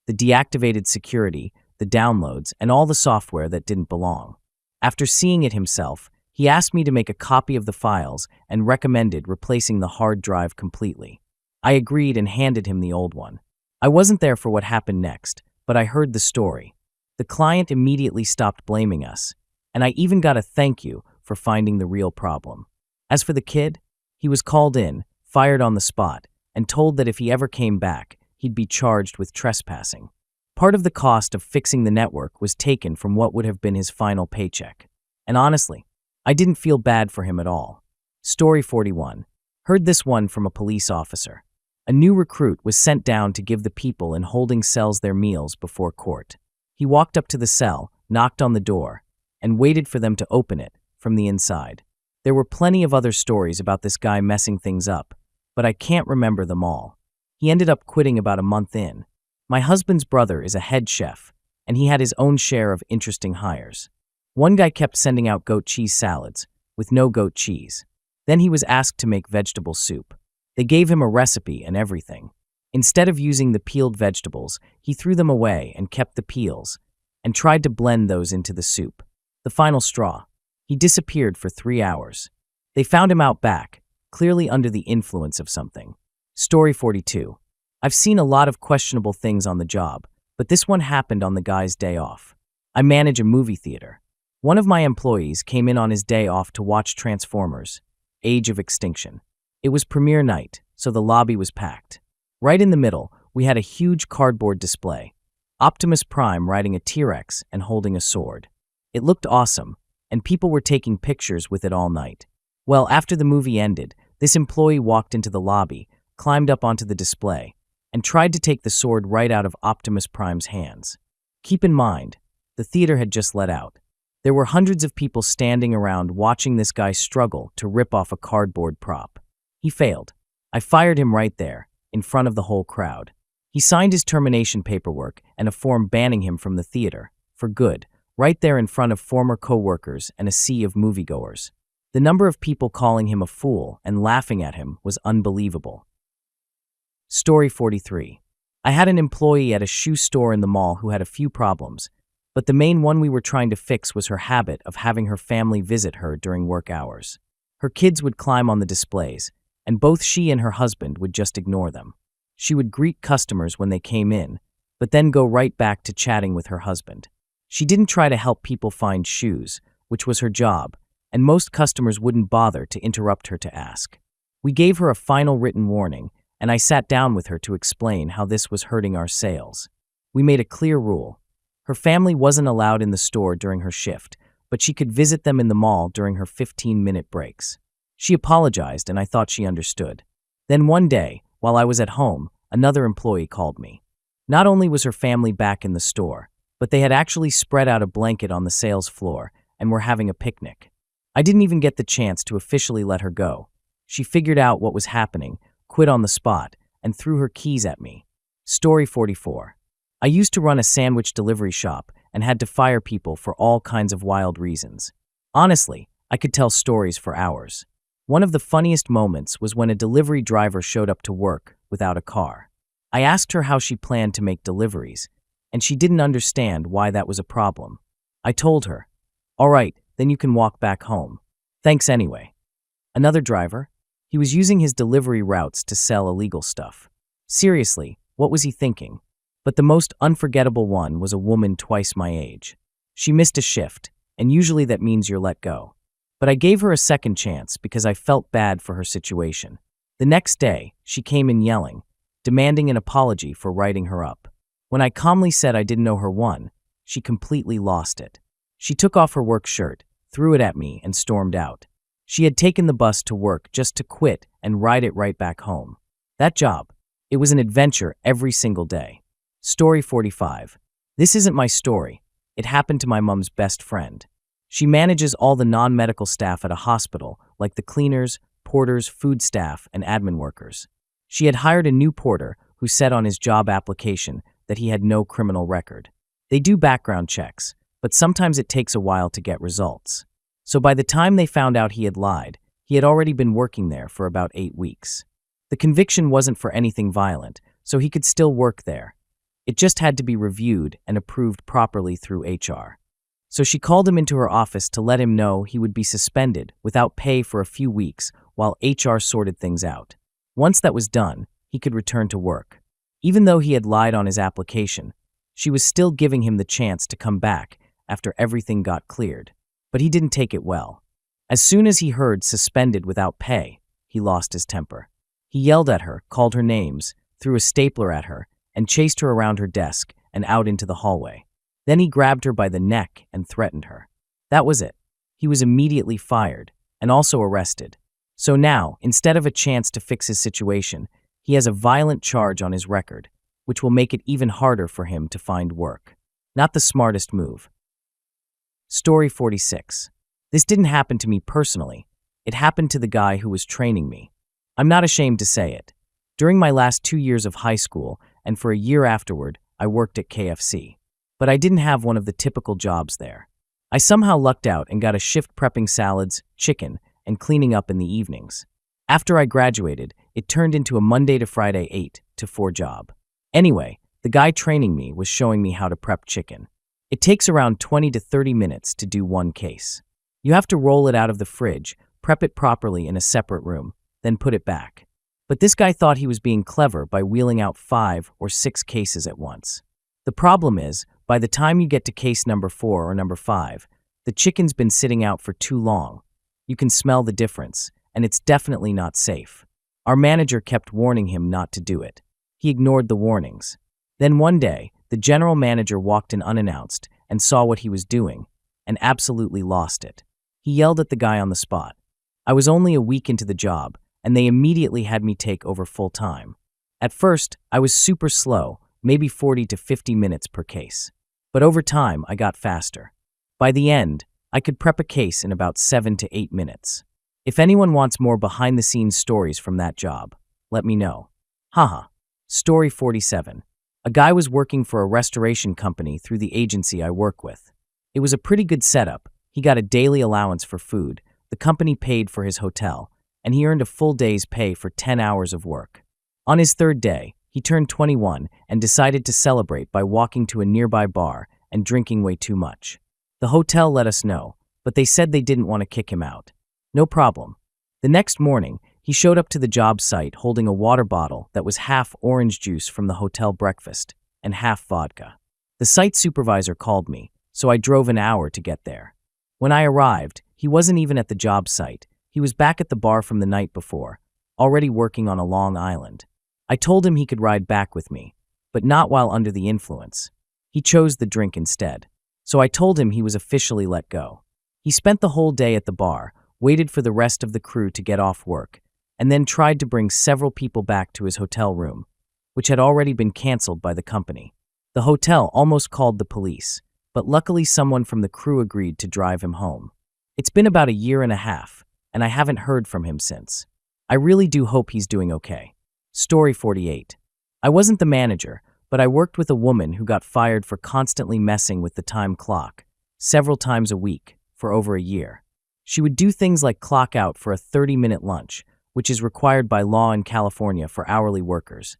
the deactivated security, the downloads, and all the software that didn't belong. After seeing it himself, he asked me to make a copy of the files and recommended replacing the hard drive completely. I agreed and handed him the old one. I wasn't there for what happened next, but I heard the story. The client immediately stopped blaming us, and I even got a thank you for finding the real problem. As for the kid, he was called in, fired on the spot, and told that if he ever came back, he'd be charged with trespassing. Part of the cost of fixing the network was taken from what would have been his final paycheck. And honestly, I didn't feel bad for him at all. Story 41. Heard this one from a police officer. A new recruit was sent down to give the people in holding cells their meals before court. He walked up to the cell, knocked on the door, and waited for them to open it from the inside. There were plenty of other stories about this guy messing things up, but I can't remember them all. He ended up quitting about a month in. My husband's brother is a head chef, and he had his own share of interesting hires. One guy kept sending out goat cheese salads, with no goat cheese. Then he was asked to make vegetable soup. They gave him a recipe and everything. Instead of using the peeled vegetables, he threw them away and kept the peels, and tried to blend those into the soup. The final straw. He disappeared for 3 hours. They found him out back, clearly under the influence of something. Story 42. I've seen a lot of questionable things on the job, but this one happened on the guy's day off. I manage a movie theater. One of my employees came in on his day off to watch Transformers: Age of Extinction. It was premiere night, so the lobby was packed. Right in the middle, we had a huge cardboard display. Optimus Prime riding a T-Rex and holding a sword. It looked awesome, and people were taking pictures with it all night. Well, after the movie ended, this employee walked into the lobby, climbed up onto the display, and tried to take the sword right out of Optimus Prime's hands. Keep in mind, the theater had just let out. There were hundreds of people standing around watching this guy struggle to rip off a cardboard prop. He failed. I fired him right there, in front of the whole crowd. He signed his termination paperwork and a form banning him from the theater, for good, right there in front of former co-workers and a sea of moviegoers. The number of people calling him a fool and laughing at him was unbelievable. Story 43. I had an employee at a shoe store in the mall who had a few problems, but the main one we were trying to fix was her habit of having her family visit her during work hours. Her kids would climb on the displays, and both she and her husband would just ignore them. She would greet customers when they came in, but then go right back to chatting with her husband. She didn't try to help people find shoes, which was her job, and most customers wouldn't bother to interrupt her to ask. We gave her a final written warning, and I sat down with her to explain how this was hurting our sales. We made a clear rule. Her family wasn't allowed in the store during her shift, but she could visit them in the mall during her 15-minute breaks. She apologized, and I thought she understood. Then one day, while I was at home, another employee called me. Not only was her family back in the store, but they had actually spread out a blanket on the sales floor and were having a picnic. I didn't even get the chance to officially let her go. She figured out what was happening, quit on the spot, and threw her keys at me. Story 44. I used to run a sandwich delivery shop and had to fire people for all kinds of wild reasons. Honestly, I could tell stories for hours. One of the funniest moments was when a delivery driver showed up to work without a car. I asked her how she planned to make deliveries, and she didn't understand why that was a problem. I told her, "All right, then you can walk back home. Thanks anyway." Another driver? He was using his delivery routes to sell illegal stuff. Seriously, what was he thinking? But the most unforgettable one was a woman twice my age. She missed a shift, and usually that means you're let go. But I gave her a second chance because I felt bad for her situation. The next day, she came in yelling, demanding an apology for writing her up. When I calmly said I didn't know her one, she completely lost it. She took off her work shirt, threw it at me, and stormed out. She had taken the bus to work just to quit and ride it right back home. That job, it was an adventure every single day. Story 45. This isn't my story. It happened to my mom's best friend. She manages all the non-medical staff at a hospital, like the cleaners, porters, food staff, and admin workers. She had hired a new porter who said on his job application that he had no criminal record. They do background checks, but sometimes it takes a while to get results. So by the time they found out he had lied, he had already been working there for about 8 weeks. The conviction wasn't for anything violent, so he could still work there. It just had to be reviewed and approved properly through HR. So she called him into her office to let him know he would be suspended without pay for a few weeks while HR sorted things out. Once that was done, he could return to work. Even though he had lied on his application, she was still giving him the chance to come back after everything got cleared. But he didn't take it well. As soon as he heard suspended without pay, he lost his temper. He yelled at her, called her names, threw a stapler at her, and chased her around her desk and out into the hallway. Then he grabbed her by the neck and threatened her. That was it. He was immediately fired and also arrested. So now, instead of a chance to fix his situation, he has a violent charge on his record, which will make it even harder for him to find work. Not the smartest move. Story 46. This didn't happen to me personally. It happened to the guy who was training me. I'm not ashamed to say it. During my last 2 years of high school, and for a year afterward, I worked at KFC. But I didn't have one of the typical jobs there. I somehow lucked out and got a shift prepping salads, chicken, and cleaning up in the evenings. After I graduated, it turned into a Monday to Friday 8 to 4 job. Anyway, the guy training me was showing me how to prep chicken. It takes around 20 to 30 minutes to do one case. You have to roll it out of the fridge, prep it properly in a separate room, then put it back. But this guy thought he was being clever by wheeling out 5 or 6 cases at once. The problem is, by the time you get to case number 4 or number 5, the chicken's been sitting out for too long. You can smell the difference, and it's definitely not safe. Our manager kept warning him not to do it. He ignored the warnings. Then one day, the general manager walked in unannounced and saw what he was doing, and absolutely lost it. He yelled at the guy on the spot. I was only a week into the job, and they immediately had me take over full time. At first, I was super slow, maybe 40 to 50 minutes per case. But over time, I got faster. By the end, I could prep a case in about 7 to 8 minutes. If anyone wants more behind-the-scenes stories from that job, let me know. Haha. Story 47. A guy was working for a restoration company through the agency I work with. It was a pretty good setup. He got a daily allowance for food, the company paid for his hotel, and he earned a full day's pay for 10 hours of work. On his third day, He turned 21 and decided to celebrate by walking to a nearby bar and drinking way too much. The hotel let us know, but they said they didn't want to kick him out. No problem. The next morning, he showed up to the job site holding a water bottle that was half orange juice from the hotel breakfast and half vodka. The site supervisor called me, so I drove an hour to get there. When I arrived, he wasn't even at the job site. He was back at the bar from the night before, already working on a Long Island. I told him he could ride back with me, but not while under the influence. He chose the drink instead, so I told him he was officially let go. He spent the whole day at the bar, waited for the rest of the crew to get off work, and then tried to bring several people back to his hotel room, which had already been canceled by the company. The hotel almost called the police, but luckily someone from the crew agreed to drive him home. It's been about a year and a half, and I haven't heard from him since. I really do hope he's doing okay. Story 48. I wasn't the manager, but I worked with a woman who got fired for constantly messing with the time clock, several times a week, for over a year. She would do things like clock out for a 30-minute lunch, which is required by law in California for hourly workers.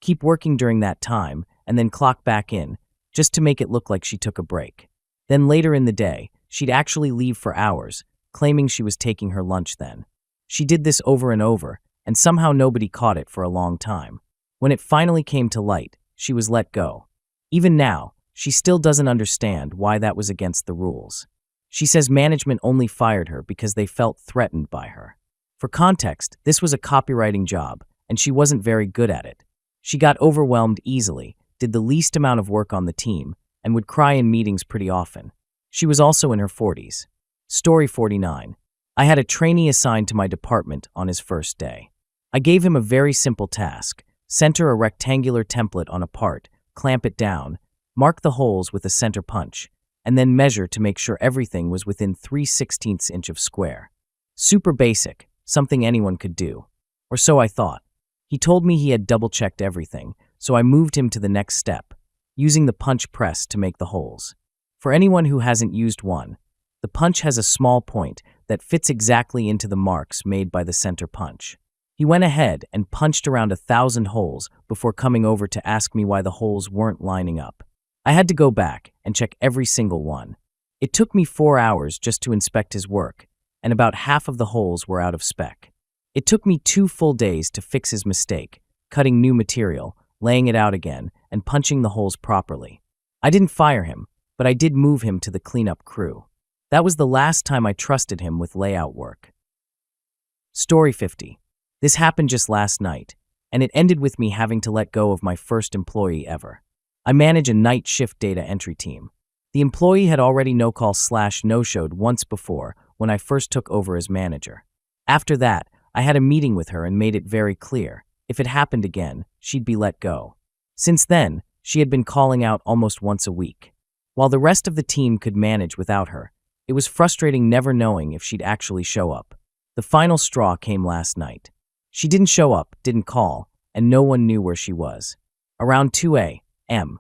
Keep working during that time, and then clock back in, just to make it look like she took a break. Then later in the day, she'd actually leave for hours, claiming she was taking her lunch then. She did this over and over, and somehow nobody caught it for a long time. When it finally came to light, she was let go. Even now, she still doesn't understand why that was against the rules. She says management only fired her because they felt threatened by her. For context, this was a copywriting job, and she wasn't very good at it. She got overwhelmed easily, did the least amount of work on the team, and would cry in meetings pretty often. She was also in her 40s. Story 49. I had a trainee assigned to my department on his first day. I gave him a very simple task: center a rectangular template on a part, clamp it down, mark the holes with a center punch, and then measure to make sure everything was within 3/16 inch of square. Super basic, something anyone could do. Or so I thought. He told me he had double-checked everything, so I moved him to the next step, using the punch press to make the holes. For anyone who hasn't used one, the punch has a small point that fits exactly into the marks made by the center punch. He went ahead and punched around 1,000 holes before coming over to ask me why the holes weren't lining up. I had to go back and check every single one. It took me 4 hours just to inspect his work, and about half of the holes were out of spec. It took me 2 full days to fix his mistake, cutting new material, laying it out again, and punching the holes properly. I didn't fire him, but I did move him to the cleanup crew. That was the last time I trusted him with layout work. Story 50. This happened just last night, and it ended with me having to let go of my first employee ever. I manage a night shift data entry team. The employee had already no-call/no-showed once before when I first took over as manager. After that, I had a meeting with her and made it very clear, if it happened again, she'd be let go. Since then, she had been calling out almost once a week. While the rest of the team could manage without her, it was frustrating never knowing if she'd actually show up. The final straw came last night. She didn't show up, didn't call, and no one knew where she was. Around 2 a.m.,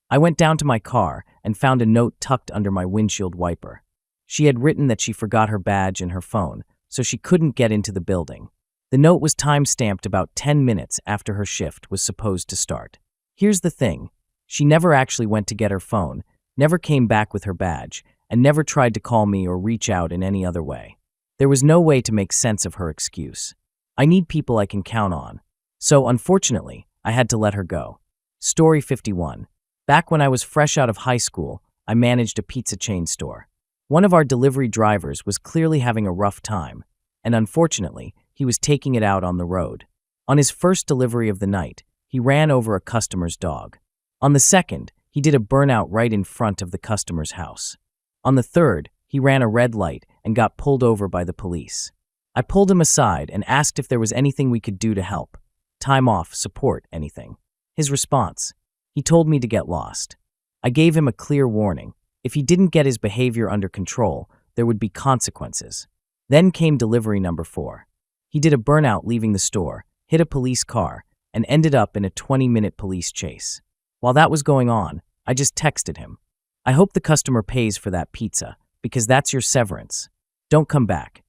I went down to my car and found a note tucked under my windshield wiper. She had written that she forgot her badge and her phone, so she couldn't get into the building. The note was time-stamped about 10 minutes after her shift was supposed to start. Here's the thing. She never actually went to get her phone, never came back with her badge, and never tried to call me or reach out in any other way. There was no way to make sense of her excuse. I need people I can count on. So, unfortunately, I had to let her go. Story 51. Back when I was fresh out of high school, I managed a pizza chain store. One of our delivery drivers was clearly having a rough time, and unfortunately, he was taking it out on the road. On his first delivery of the night, he ran over a customer's dog. On the second, he did a burnout right in front of the customer's house. On the third, he ran a red light and got pulled over by the police. I pulled him aside and asked if there was anything we could do to help. Time off, support, anything. His response: he told me to get lost. I gave him a clear warning. If he didn't get his behavior under control, there would be consequences. Then came delivery number 4. He did a burnout leaving the store, hit a police car, and ended up in a 20-minute police chase. While that was going on, I just texted him. I hope the customer pays for that pizza, because that's your severance. Don't come back.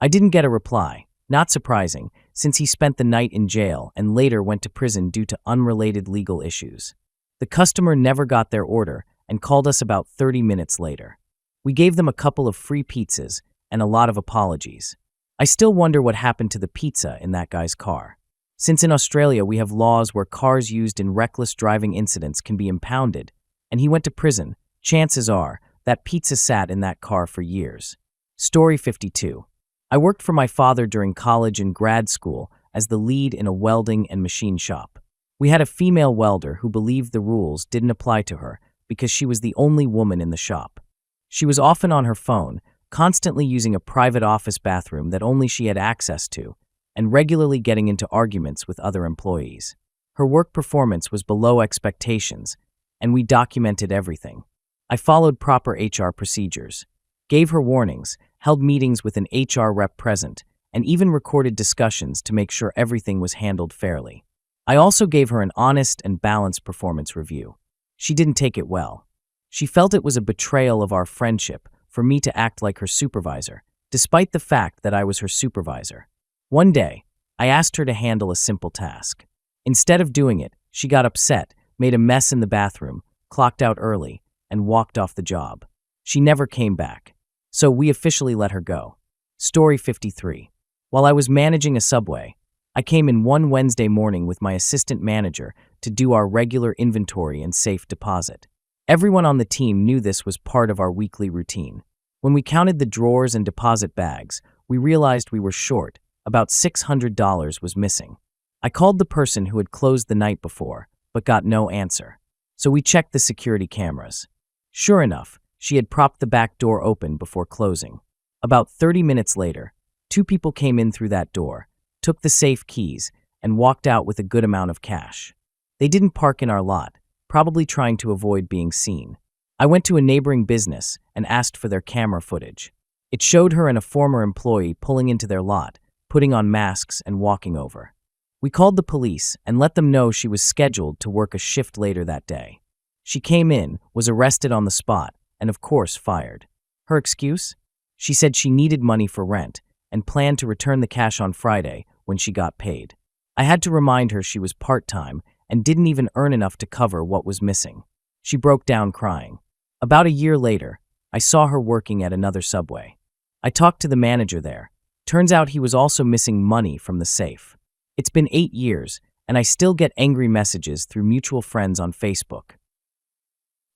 I didn't get a reply, Not surprising, since he spent the night in jail and later went to prison due to unrelated legal issues. The customer never got their order and called us about 30 minutes later. We gave them a couple of free pizzas and a lot of apologies. I still wonder what happened to the pizza in that guy's car. Since in Australia we have laws where cars used in reckless driving incidents can be impounded, and he went to prison, chances are that pizza sat in that car for years. Story 52. I worked for my father during college and grad school as the lead in a welding and machine shop. We had a female welder who believed the rules didn't apply to her because she was the only woman in the shop. She was often on her phone, constantly using a private office bathroom that only she had access to, and regularly getting into arguments with other employees. Her work performance was below expectations, and we documented everything. I followed proper HR procedures, gave her warnings, held meetings with an HR rep present, and even recorded discussions to make sure everything was handled fairly. I also gave her an honest and balanced performance review. She didn't take it well. She felt it was a betrayal of our friendship for me to act like her supervisor, despite the fact that I was her supervisor. One day, I asked her to handle a simple task. Instead of doing it, she got upset, made a mess in the bathroom, clocked out early, and walked off the job. She never came back. So we officially let her go. Story 53. While I was managing a Subway, I came in one Wednesday morning with my assistant manager to do our regular inventory and safe deposit. Everyone on the team knew this was part of our weekly routine. When we counted the drawers and deposit bags, we realized we were short. About $600 was missing. I called the person who had closed the night before, but got no answer. So we checked the security cameras. Sure enough, she had propped the back door open before closing. About 30 minutes later, two people came in through that door, took the safe keys, and walked out with a good amount of cash. They didn't park in our lot, probably trying to avoid being seen. I went to a neighboring business and asked for their camera footage. It showed her and a former employee pulling into their lot, putting on masks and walking over. We called the police and let them know she was scheduled to work a shift later that day. She came in, was arrested on the spot, and of course fired. Her excuse? She said she needed money for rent and planned to return the cash on Friday when she got paid. I had to remind her she was part-time and didn't even earn enough to cover what was missing. She broke down crying. About a year later, I saw her working at another Subway. I talked to the manager there. Turns out he was also missing money from the safe. It's been 8 years, and I still get angry messages through mutual friends on Facebook.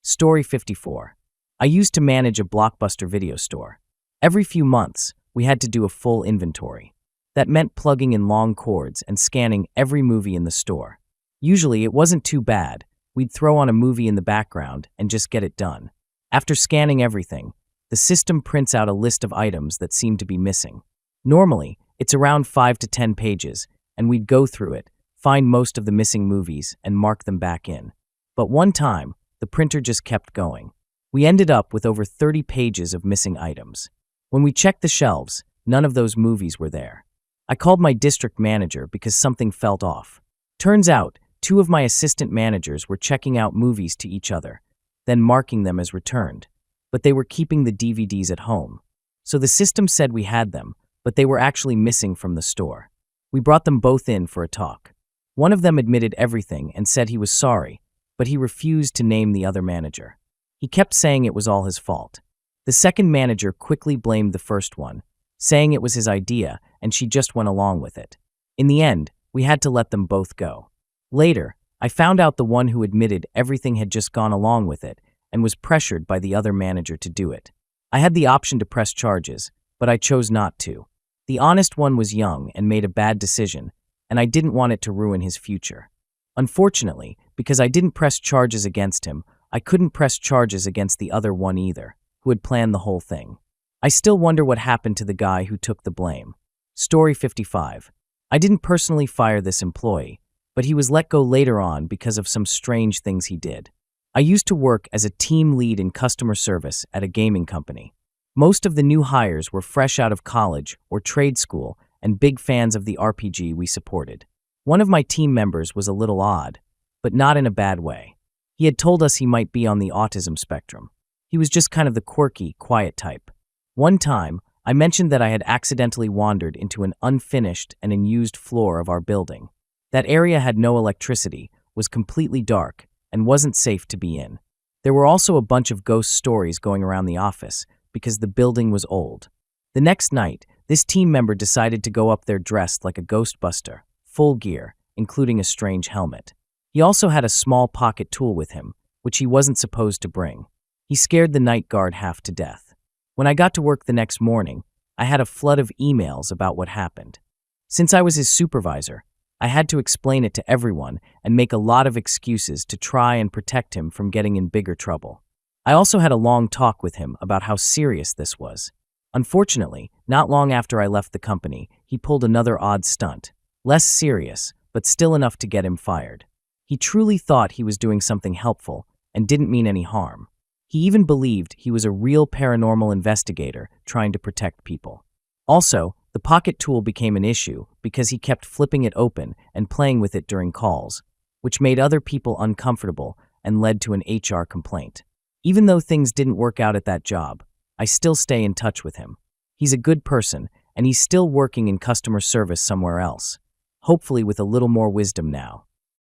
Story 54. I used to manage a Blockbuster video store. Every few months, we had to do a full inventory. That meant plugging in long cords and scanning every movie in the store. Usually, it wasn't too bad. We'd throw on a movie in the background and just get it done. After scanning everything, the system prints out a list of items that seem to be missing. Normally, it's around 5 to 10 pages, and we'd go through it, find most of the missing movies, and mark them back in. But one time, the printer just kept going. We ended up with over 30 pages of missing items. When we checked the shelves, none of those movies were there. I called my district manager because something felt off. Turns out, two of my assistant managers were checking out movies to each other, then marking them as returned, but they were keeping the DVDs at home. So the system said we had them, but they were actually missing from the store. We brought them both in for a talk. One of them admitted everything and said he was sorry, but he refused to name the other manager. He kept saying it was all his fault. The second manager quickly blamed the first one, saying it was his idea and she just went along with it. In the end, we had to let them both go. Later, I found out the one who admitted everything had just gone along with it and was pressured by the other manager to do it. I had the option to press charges, but I chose not to. The honest one was young and made a bad decision, and I didn't want it to ruin his future. Unfortunately, because I didn't press charges against him, I couldn't press charges against the other one either, who had planned the whole thing. I still wonder what happened to the guy who took the blame. Story 55. I didn't personally fire this employee, but he was let go later on because of some strange things he did. I used to work as a team lead in customer service at a gaming company. Most of the new hires were fresh out of college or trade school and big fans of the RPG we supported. One of my team members was a little odd, but not in a bad way. He had told us he might be on the autism spectrum. He was just kind of the quirky, quiet type. One time, I mentioned that I had accidentally wandered into an unfinished and unused floor of our building. That area had no electricity, was completely dark, and wasn't safe to be in. There were also a bunch of ghost stories going around the office because the building was old. The next night, this team member decided to go up there dressed like a ghostbuster, full gear, including a strange helmet. He also had a small pocket tool with him, which he wasn't supposed to bring. He scared the night guard half to death. When I got to work the next morning, I had a flood of emails about what happened. Since I was his supervisor, I had to explain it to everyone and make a lot of excuses to try and protect him from getting in bigger trouble. I also had a long talk with him about how serious this was. Unfortunately, not long after I left the company, he pulled another odd stunt. Less serious, but still enough to get him fired. He truly thought he was doing something helpful and didn't mean any harm. He even believed he was a real paranormal investigator trying to protect people. Also, the pocket tool became an issue because he kept flipping it open and playing with it during calls, which made other people uncomfortable and led to an HR complaint. Even though things didn't work out at that job, I still stay in touch with him. He's a good person, and he's still working in customer service somewhere else, hopefully with a little more wisdom now.